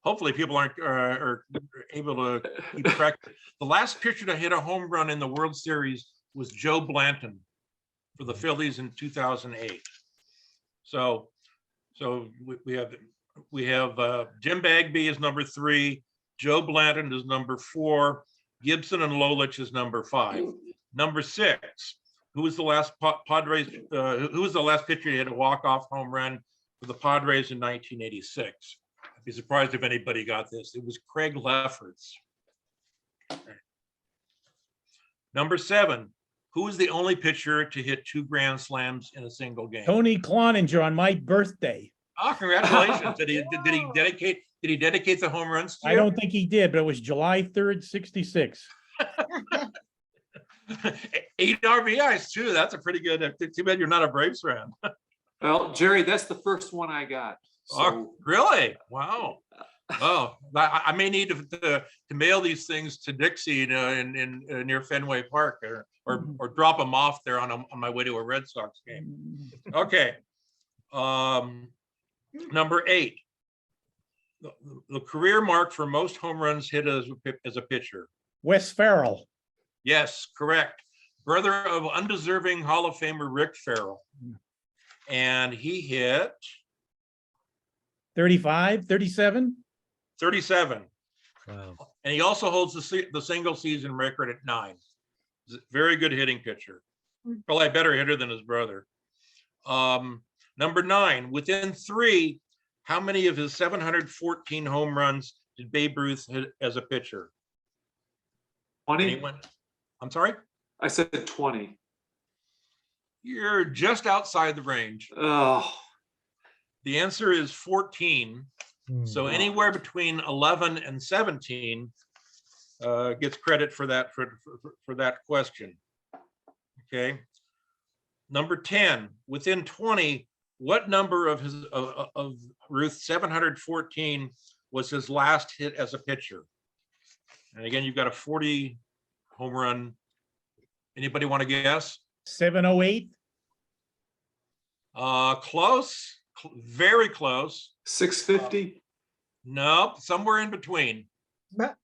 Hopefully people are able to keep track. The last pitcher to hit a home run in the World Series was Joe Blanton for the Phillies in 2008. So we have Jim Bagby is number 3, Joe Blanton is number 4, Gibson and Lolich is number 5. Number 6, who was the last Padres? Who was the last pitcher to hit a walk-off home run for the Padres in 1986? I'd be surprised if anybody got this. It was Craig Lefferts. Number 7, who was the only pitcher to hit 2 grand slams in a single game? Tony Cloninger on my birthday. Oh, congratulations! Did he dedicate the home runs to you? I don't think he did, but it was July 3rd, 66. 8 RBIs too. That's a pretty good. Too bad you're not a Braves fan. Well, Jerry, that's the first one I got. Oh, really? Wow. Oh, I may need to mail these things to Dixie in near Fenway Park, or drop them off there on my way to a Red Sox game. Okay. Number 8. The career mark for most home runs hit as a pitcher. Wes Farrell. Yes, correct. Brother of undeserving Hall of Famer Rick Farrell. And he hit 35, 37. 37. Wow. And he also holds the single season record at 9. He's a very good hitting pitcher. Probably a better hitter than his brother. Number 9, within 3, how many of his 714 home runs did Babe Ruth hit as a pitcher? 20? Anyone? I'm sorry? I said 20. You're just outside the range. Oh, The answer is 14. So anywhere between 11 and 17 gets credit for that for that question. Okay. Number 10, within 20, what number of his of Ruth's 714 was his last hit as a pitcher? And again, you've got a 40 home run. Anybody want to guess? 708. Close. Very close. 650. Nope, somewhere in between. But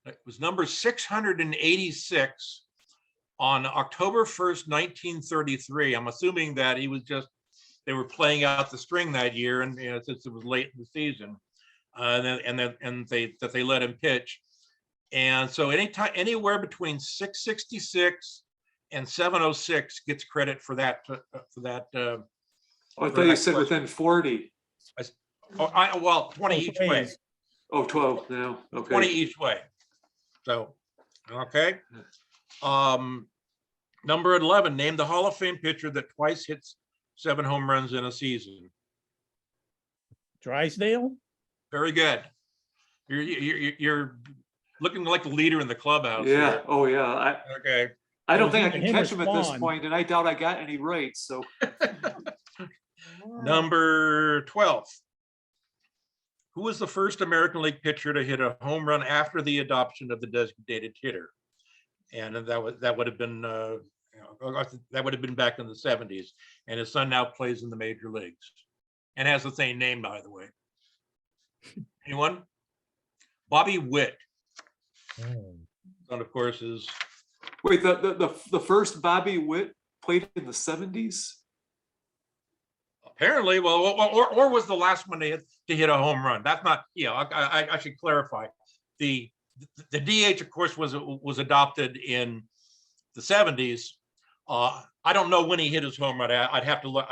It was number 686 on October 1st, 1933. I'm assuming that they were playing out the string that year, and since it was late in the season, that they let him pitch. And so anywhere between 666 and 706 gets credit for that. Oh, I thought you said within 40. Well, 20 each way. Oh, 12 now. Okay. 20 each way. So, okay. Number 11, name the Hall of Fame pitcher that twice hits 7 home runs in a season. Drysdale? Very good. You're looking like the leader in the clubhouse. Yeah. here. Oh, yeah. Okay. I don't was think I either can him or catch him at this Spawn. point, and I doubt I got any right. So Number 12. Who was the first American League pitcher to hit a home run after the adoption of the designated hitter? And that would have been back in the 70s. And his son now plays in the major leagues and has the same name, by the way. Anyone? Bobby Witt. Son, of course, is wait, the first Bobby Witt played in the 70s. apparently, well, or was the last one to hit a home run. That's not, I should clarify. The DH, of course, was adopted in the 70s. I don't know when he hit his home run. I'd have to look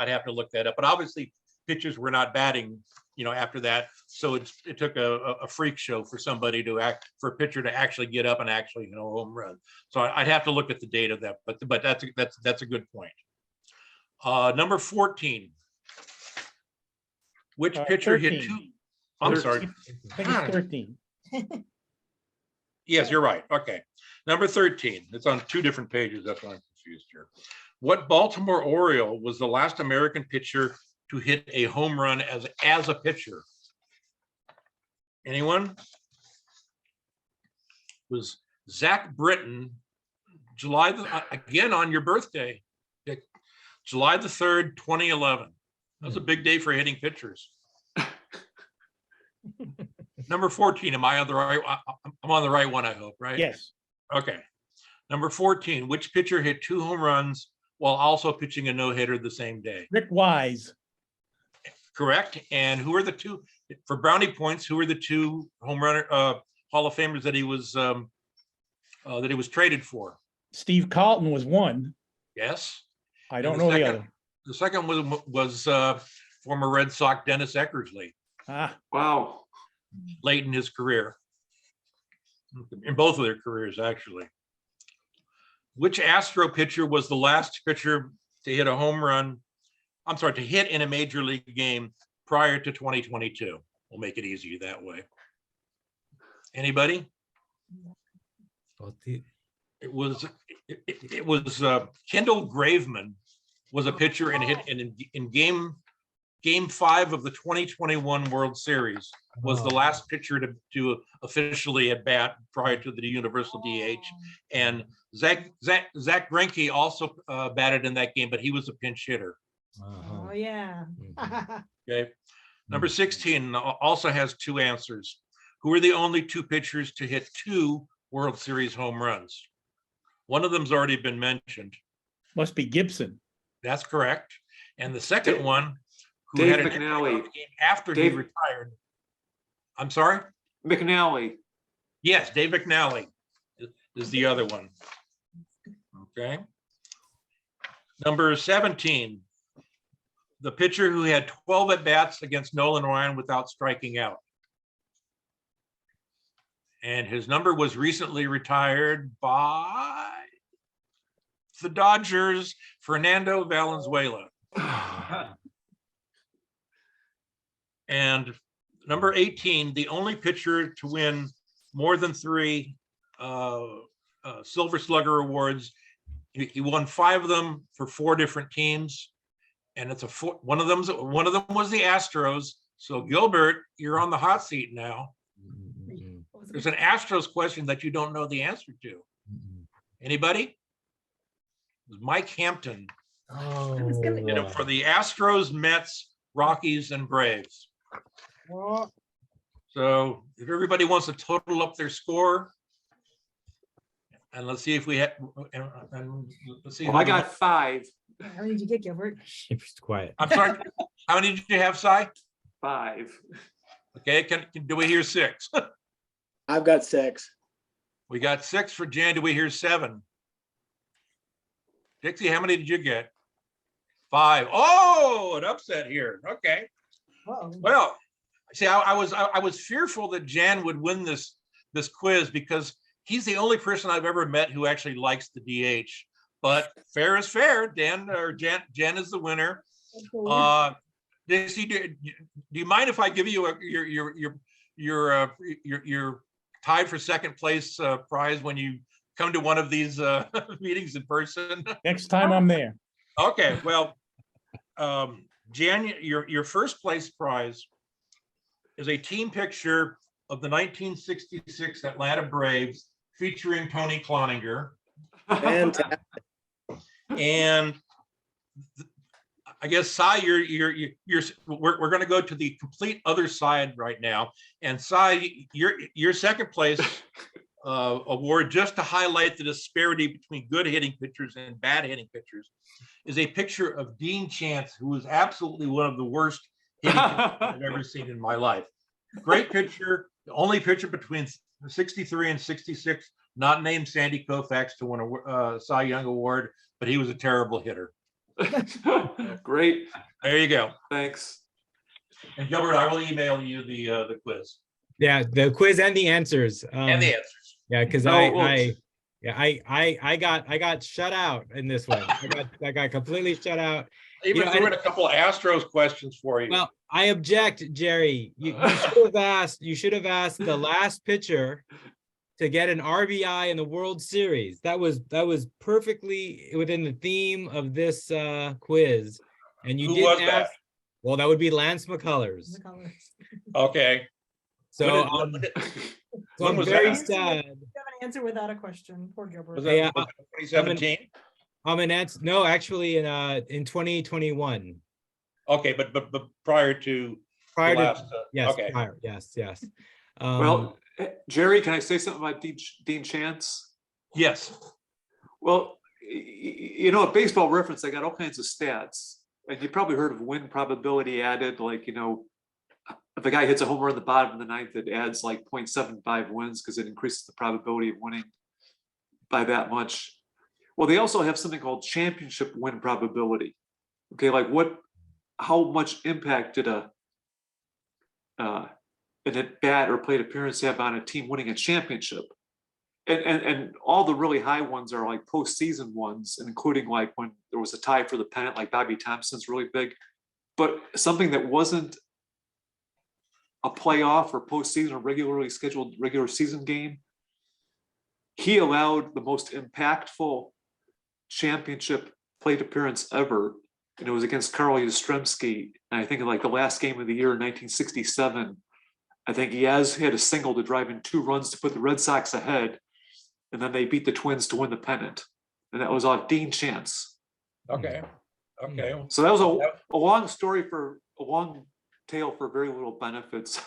that up. But obviously, pitchers were not batting, after that. So it took a freak show for for a pitcher to actually get up and actually hit a home run. So I'd have to look at the date of that. But that's a good point. Number 14. Which pitcher 13. hit two? I'm sorry. I think it's 13. Yes, you're right. Okay. Number 13. It's on 2 different pages. That's why I'm confused here. What Baltimore Oriole was the last American pitcher to hit a home run as a pitcher? Anyone? Was Zach Britton, again on your birthday, Dick, July the 3rd, 2011. That was a big day for hitting pitchers. Number 14, am I on the right? I'm on the right one, I hope, right? Yes. Okay. Number 14, which pitcher hit 2 home runs while also pitching a no-hitter the same day? Rick Wise. Correct. And who are the 2, for brownie points, who are the 2 home runner Hall of Famers that he was traded for? Steve Carlton was one. Yes. I don't know the other. The second was former Red Sox Dennis Eckersley, Wow. late in his career, in both of their careers, actually. Which Astro pitcher was the last pitcher to hit a home run? I'm sorry, to hit in a major league game prior to 2022. We'll make it easier that way. Anybody? It was Kendall Graveman was a pitcher and hit in game 5 of the 2021 World Series. Was the last pitcher to officially at bat prior to the universal DH. And Zach Greinke also batted in that game, but he was a pinch hitter. Oh, yeah. Okay. Number 16 also has 2 answers. Who are the only 2 pitchers to hit 2 World Series home runs? One of them's already been mentioned. Must be Gibson. That's correct. And the second one, who Dave had an McNally. game after he retired. I'm sorry? McNally. Yes, Dave McNally is the other one. Okay. Number 17, the pitcher who had 12 at-bats against Nolan Ryan without striking out. And his number was recently retired by the Dodgers, Fernando Valenzuela. And number 18, the only pitcher to win more than 3 Silver Slugger awards. He won 5 of them for 4 different teams, and one of them was the Astros. So Gilbert, you're on the hot seat now. There's an Astros question that you don't know the answer to. Anybody? It was Mike Hampton. was gonna- You know, for the Astros, Mets, Rockies, and Braves. Well, So if everybody wants to total up their score, and let's see if we had, and let's see. Well, who I the- got 5. how many did you get, Gilbert? It's quiet. I'm sorry, how many did you have, Si? 5. Okay, do we hear 6? I've got 6. We got 6 for Jan. Do we hear 7? Dixie, how many did you get? 5. Oh, an upset here. Okay. Uh-oh. Well, see, I was fearful that Jan would win this quiz because he's the only person I've ever met who actually likes the DH. But fair is fair. Jan is the winner. Dixie, do you mind if I give you your tied for second place prize when you come to one of these meetings in person? Next time I'm there. Okay, well, Jan, your first place prize is a team picture of the 1966 Atlanta Braves featuring Tony Cloninger. Fantastic. And I guess, Si, we're going to go to the complete other side right now. And Si, your second place award, just to highlight the disparity between good hitting pitchers and bad hitting pitchers, is a picture of Dean Chance, who is absolutely one of the worst hitting pitchers I've ever seen in my life. Great pitcher, the only pitcher between 63 and 66, not named Sandy Koufax to win a Cy Young Award, but he was a terrible hitter. Great. There you go. Thanks. And Gilbert, I will email you the quiz Yeah, the quiz and the answers. and the answers. Yeah, because I got shut out in this one. I got completely shut out. Even threw in a couple of Astros questions for you. Well, I object, Jerry. You should have asked the last pitcher to get an RBI in the World Series. That was perfectly within the theme of this quiz. And you Who didn't was that? ask. Well, that would be Lance McCullers. The colors. Okay. So, When so I'm was very that? sad. You have an answer without a question. Poor Gilbert. Was that Yeah, 2017? I'm an answer. No, actually, in 2021. Okay, but prior to Prior the to last, yes, okay. prior, yes. Well, Jerry, can I say something about Dean Chance? Yes. Well, you know, at Baseball Reference, they got all kinds of stats. And you probably heard of win probability added, like, you know, if a guy hits a home run in the bottom of the ninth, it adds like 0.75 wins because it increases the probability of winning by that much. Well, they also have something called championship win probability. Okay, like how much impact did an at-bat or plate appearance have on a team winning a championship? And all the really high ones are like postseason ones, including like when there was a tie for the pennant, like Bobby Thompson's really big. But something that wasn't a playoff or postseason or regularly scheduled regular season game, he allowed the most impactful championship plate appearance ever. And it was against Carl Yastrzemski. And I think in like the last game of the year in 1967, I think he had a single to drive in 2 runs to put the Red Sox ahead. And then they beat the Twins to win the pennant. And that was off Dean Chance. Okay. Okay. So that was a long story for a long tale for very little benefits.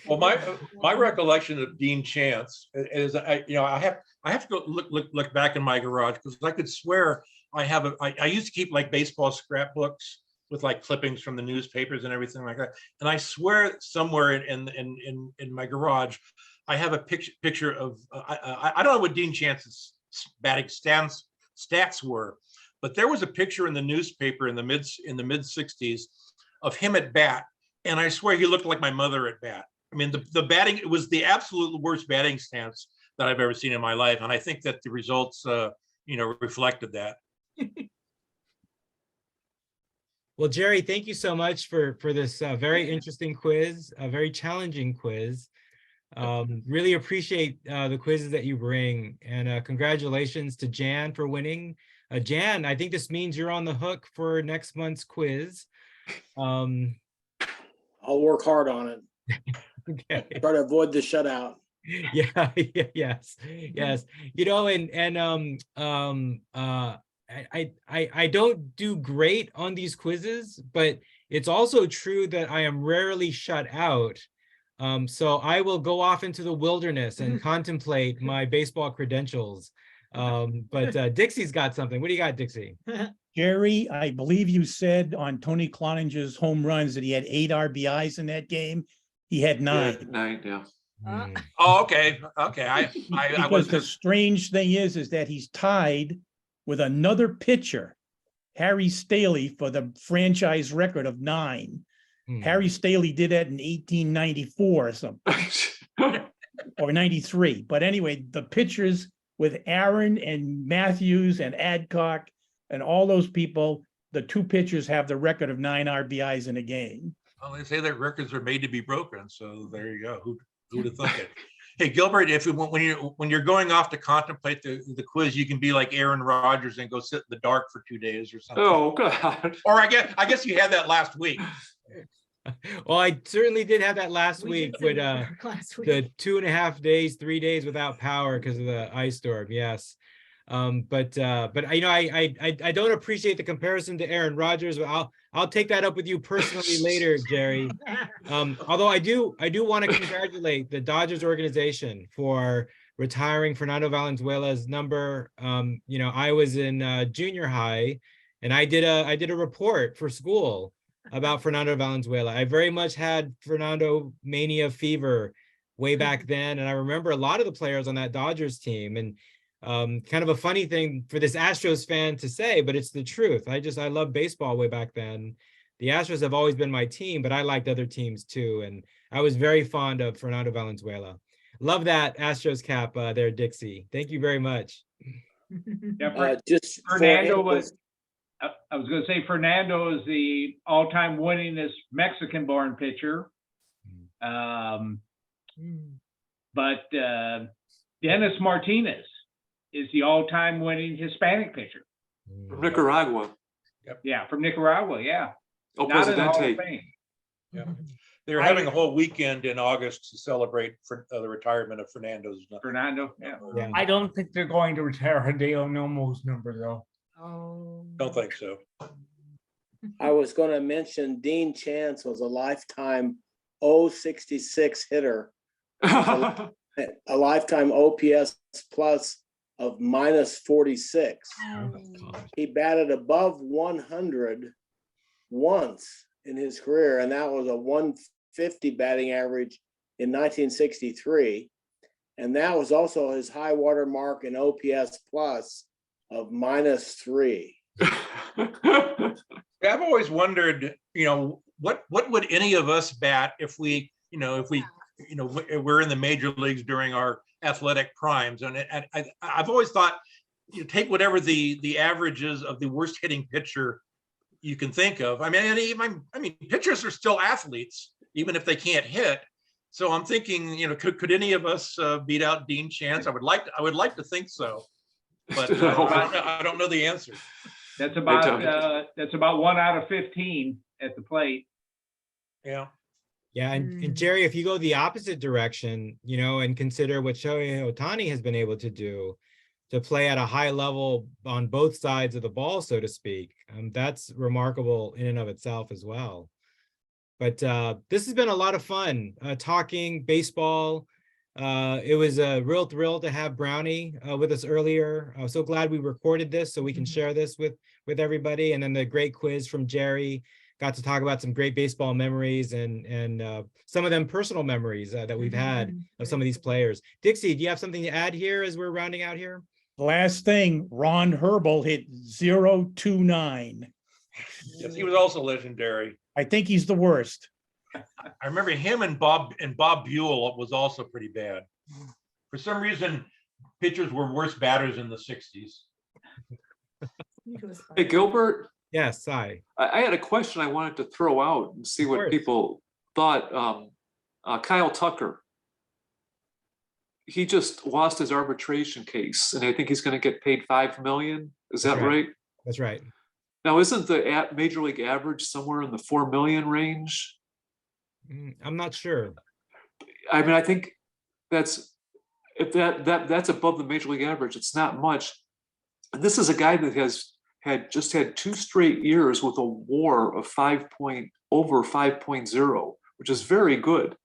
Well, my recollection of Dean Chance is I have to go look back in my garage because I could swear I used to keep like baseball scrapbooks with like clippings from the newspapers and everything like that. And I swear somewhere in my garage, I have a picture of I don't know what Dean Chance's batting stats were, but there was a picture in the newspaper in the mid 60s of him at bat, and I swear he looked like my mother at bat. I mean, the batting, it was the absolute worst batting stance that I've ever seen in my life, and I think that the results reflected that. Well, Jerry, thank you so much for this very interesting quiz, a very challenging quiz. Really appreciate the quizzes that you bring, and congratulations to Jan for winning. Jan, I think this means you're on the hook for next month's quiz. I'll work hard on it. Okay. Try to avoid the shutout. Yes. You know, I don't do great on these quizzes, but it's also true that I am rarely shut out. So I will go off into the wilderness and contemplate my baseball credentials. But Dixie's got something. What do you got, Dixie? Jerry, I believe you said on Tony Cloninger's home runs that he had 8 RBIs in that game. He had 9. Yeah, 9, yeah. Hmm. Oh, okay, okay. I Because the wasn't, strange thing is that he's tied with another pitcher, Harry Staley, for the franchise record of 9. Hmm. Harry Staley did that in 1894 or something, or 93. But anyway, the pitchers with Aaron and Matthews and Adcock and all those people, the 2 pitchers have the record of 9 RBIs in a game. well, they say that records are made to be broken, so there you go. Who'd have thunk it? Hey, Gilbert, if when you're going off to contemplate the quiz, you can be like Aaron Rodgers and go sit in the dark for 2 days or something. Oh, God. Or I guess you had that last week. Well, I certainly did have that last week did say with that last week. the 2.5 days, 3 days without power because of the ice storm. Yes. But you know, I don't appreciate the comparison to Aaron Rodgers, but I'll take that up with you personally later, Jerry. Although I do want to congratulate the Dodgers organization for retiring Fernando Valenzuela's number. You know, I was in junior high and I did a report for school about Fernando Valenzuela. I very much had Fernando mania fever way back then. And I remember a lot of the players on that Dodgers team, and kind of a funny thing for this Astros fan to say, but it's the truth. I love baseball way back then. The Astros have always been my team, but I liked other teams too. And I was very fond of Fernando Valenzuela. Love that Astros cap there, Dixie. Thank you very much. Yeah, Just for Fernando input, was, I was going to say Fernando is the all-time winningest Mexican-born pitcher. But Dennis Martinez is the all-time winning Hispanic pitcher. From Nicaragua. Yeah, from Nicaragua. Yeah, El not in the Hall of Presidente. Fame. Yeah. They're having a whole weekend in August to celebrate for the retirement of Fernando's. Fernando. Yeah. Yeah. I don't think they're going to retire Hideo Nomo's number though. Oh. Don't think so. I was going to mention Dean Chance was a lifetime 066 hitter, a lifetime OPS plus of -46. Oh. He batted above 100 once in his career, and that was a 150 batting average in 1963. And that was also his high water mark in OPS plus of -3. I've always wondered, you know, what would any of us bat if we we're in the major leagues during our athletic primes, and I've always thought, you take whatever the averages of the worst hitting pitcher you can think of. I mean, pitchers are still athletes, even if they can't hit. So I'm thinking, you know, could any of us beat out Dean Chance? I would like to think so, but I don't know the answer. That's about 1 out of 15 at the plate. Yeah. Yeah, and Jerry, if you go the opposite direction, you know, and consider what Shohei Ohtani has been able to do to play at a high level on both sides of the ball, so to speak, that's remarkable in and of itself as well. But this has been a lot of fun talking baseball. It was a real thrill to have Brownie with us earlier. I was so glad we recorded this so we can share this with everybody. And then the great quiz from Jerry. Got to talk about some great baseball memories and some of them personal memories that we've had of some of these players. Dixie, do you have something to add here as we're rounding out here? Last thing, Ron Herbel hit 029. Yes, he was also legendary. I think he's the worst. I remember him and Bob Buell was also pretty bad. For some reason, pitchers were worse batters in the 60s. Hey, Gilbert. Yes, I I had a question I wanted to throw out and see what people thought. Kyle Tucker, he just lost his arbitration case, and I think he's going to get paid $5 million. Is that right? That's right. Now, isn't the major league average somewhere in the 4 million range? I'm not sure. I mean, I think that's above the major league average. It's not much. And this is a guy that has had just had 2 straight years with a WAR of over 5.0, which is very good.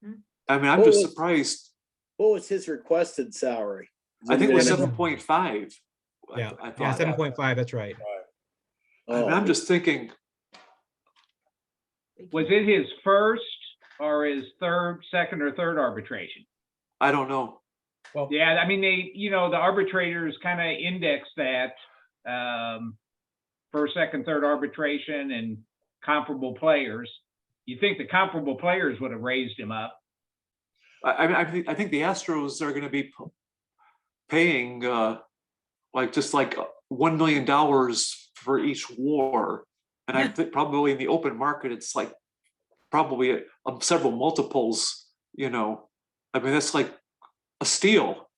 Mhm. I mean, I'm What just was- surprised. What was his requested salary? I think it was And- 7.5. Yeah, I yeah, thought. 7.5, that's right. I mean, Oh, I'm just thinking, Was it his first or his second or third arbitration? I don't know. Yeah, I mean, the arbitrators kind of index that, first, second, third arbitration and comparable players. You think the comparable players would have raised him up? I mean, I think the Astros are going to be paying like $1 million for each WAR, and I think probably in the open market it's like probably several multiples. I mean, that's like a steal.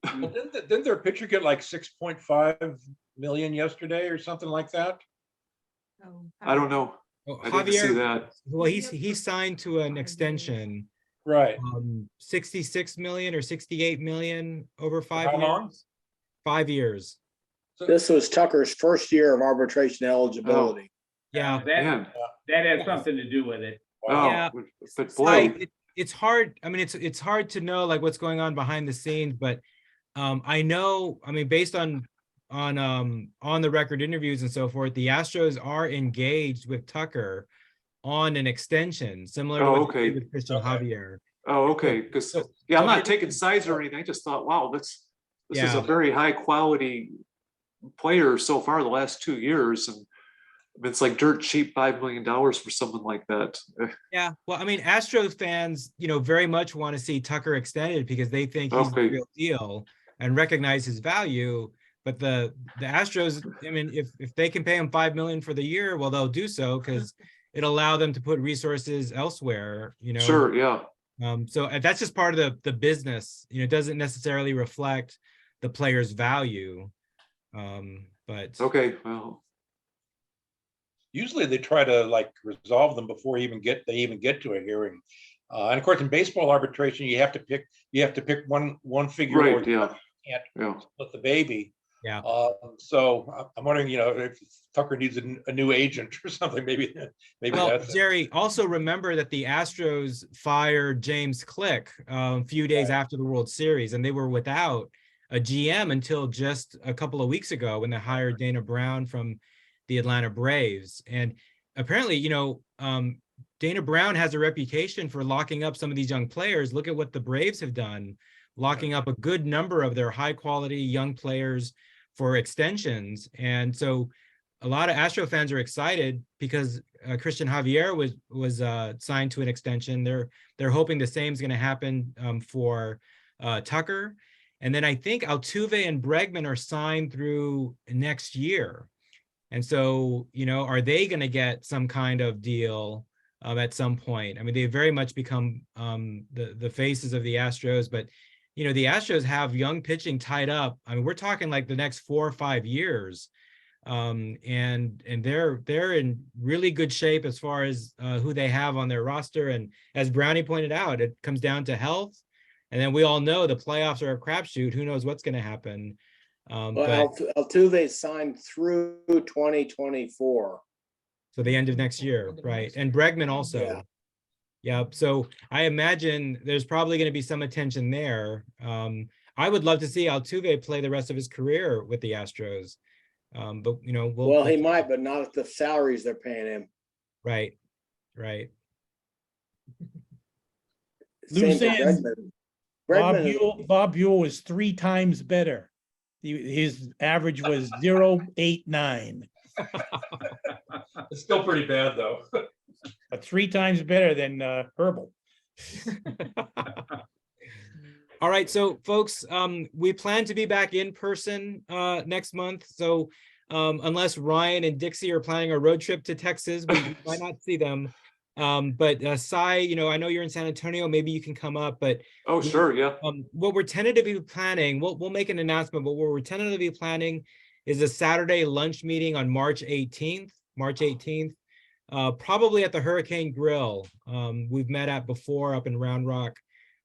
But didn't their pitcher get like 6.5 million yesterday or something like that? Oh, I don't know. Well, I didn't see Javier, that. well, he signed to an extension, Right. 66 million or 68 million over 5 how years. long? 5 years. this was Tucker's first year of arbitration eligibility. Yeah. Man. That has something to do with it. Oh, Yeah. but Sai, boy, it's hard. I mean, it's hard to know like what's going on behind the scenes, but I know, I mean, based on the record interviews and so forth, the Astros are engaged with Tucker on an extension similar to Oh, what they did okay. with Christian Okay. Javier. oh, okay. Because So- yeah, I'm so I not think- taking sides or anything. I just thought, wow, this is Yeah. a very high quality player so far the last 2 years, and it's like dirt cheap $5 million for someone like that. Yeah, well, I mean, Astros fans, very much want to see Tucker extended because they think he's the Okay. real deal and recognize his value. But the Astros, I mean, if they can pay him $5 million for the year, well, they'll do so because it'll allow them to put resources elsewhere. Sure, yeah. So that's just part of the business. It doesn't necessarily reflect the player's value. But Okay, well, Usually they try to like resolve them before they even get to a hearing. And of course, in baseball arbitration, you have to pick one figure. Or right, yeah, you can't yeah. split the baby. Yeah. So I'm wondering, if Tucker needs a new agent or something, maybe Well, that's it. Jerry, also remember that the Astros fired James Click a few days after the World Series, and they were without a GM until just a couple of weeks ago when they hired Dana Brown from the Atlanta Braves. And apparently, Dana Brown has a reputation for locking up some of these young players. Look at what the Braves have done, locking up a good number of their high quality young players for extensions. And so a lot of Astro fans are excited because Christian Javier was signed to an extension. They're hoping the same is going to happen for Tucker. And then I think Altuve and Bregman are signed through next year. And so, are they going to get some kind of deal at some point? I mean, they very much become the faces of the Astros, but the Astros have young pitching tied up. I mean, we're talking like the next 4 or 5 years. And they're in really good shape as far as who they have on their roster. And as Brownie pointed out, it comes down to health. And then we all know the playoffs are a crapshoot. Who knows what's going to happen? Well, Altuve signed through 2024. So the end of next year, right? And Bregman also. Yeah. Yeah. So I imagine there's probably going to be some attention there. I would love to see Altuve play the rest of his career with the Astros. But Well, he might, but not at the salaries they're paying him. right. Loose Same for ends. Bregman. Bob Bregman, Buell was 3 times better. His average was 0.89, It's still pretty bad though. but 3 times better than Herbal. All right, so folks, we plan to be back in person next month. So unless Ryan and Dixie are planning a road trip to Texas, we might not see them. But Sai, I know you're in San Antonio. Maybe you can come up. But Oh, sure, yeah. what we're tentatively planning, we'll make an announcement. But what we're tentatively planning is a Saturday lunch meeting on March 18th. Probably at the Hurricane Grill. We've met at before up in Round Rock.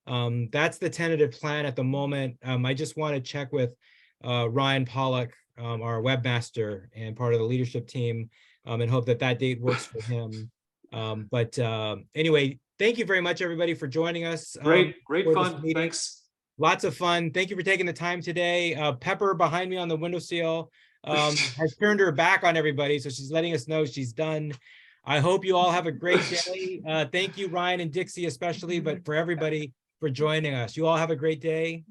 That's the tentative plan at the moment. I just want to check with Ryan Pollock our webmaster and part of the leadership team, and hope that that date works for him. But anyway, thank you very much, everybody, for joining us. Great for this fun. meeting. Thanks. Lots of fun. Thank you for taking the time today. Pepper behind me on the windowsill has turned her back on everybody, so she's letting us know she's done. I hope you all have a great day. Thank you, Ryan and Dixie especially, but for everybody for joining us. You all have a great day.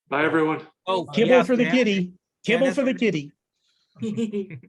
Bye, everyone. Oh, Kibble yeah, for the Van- kitty. Kibble has for the already- kitty.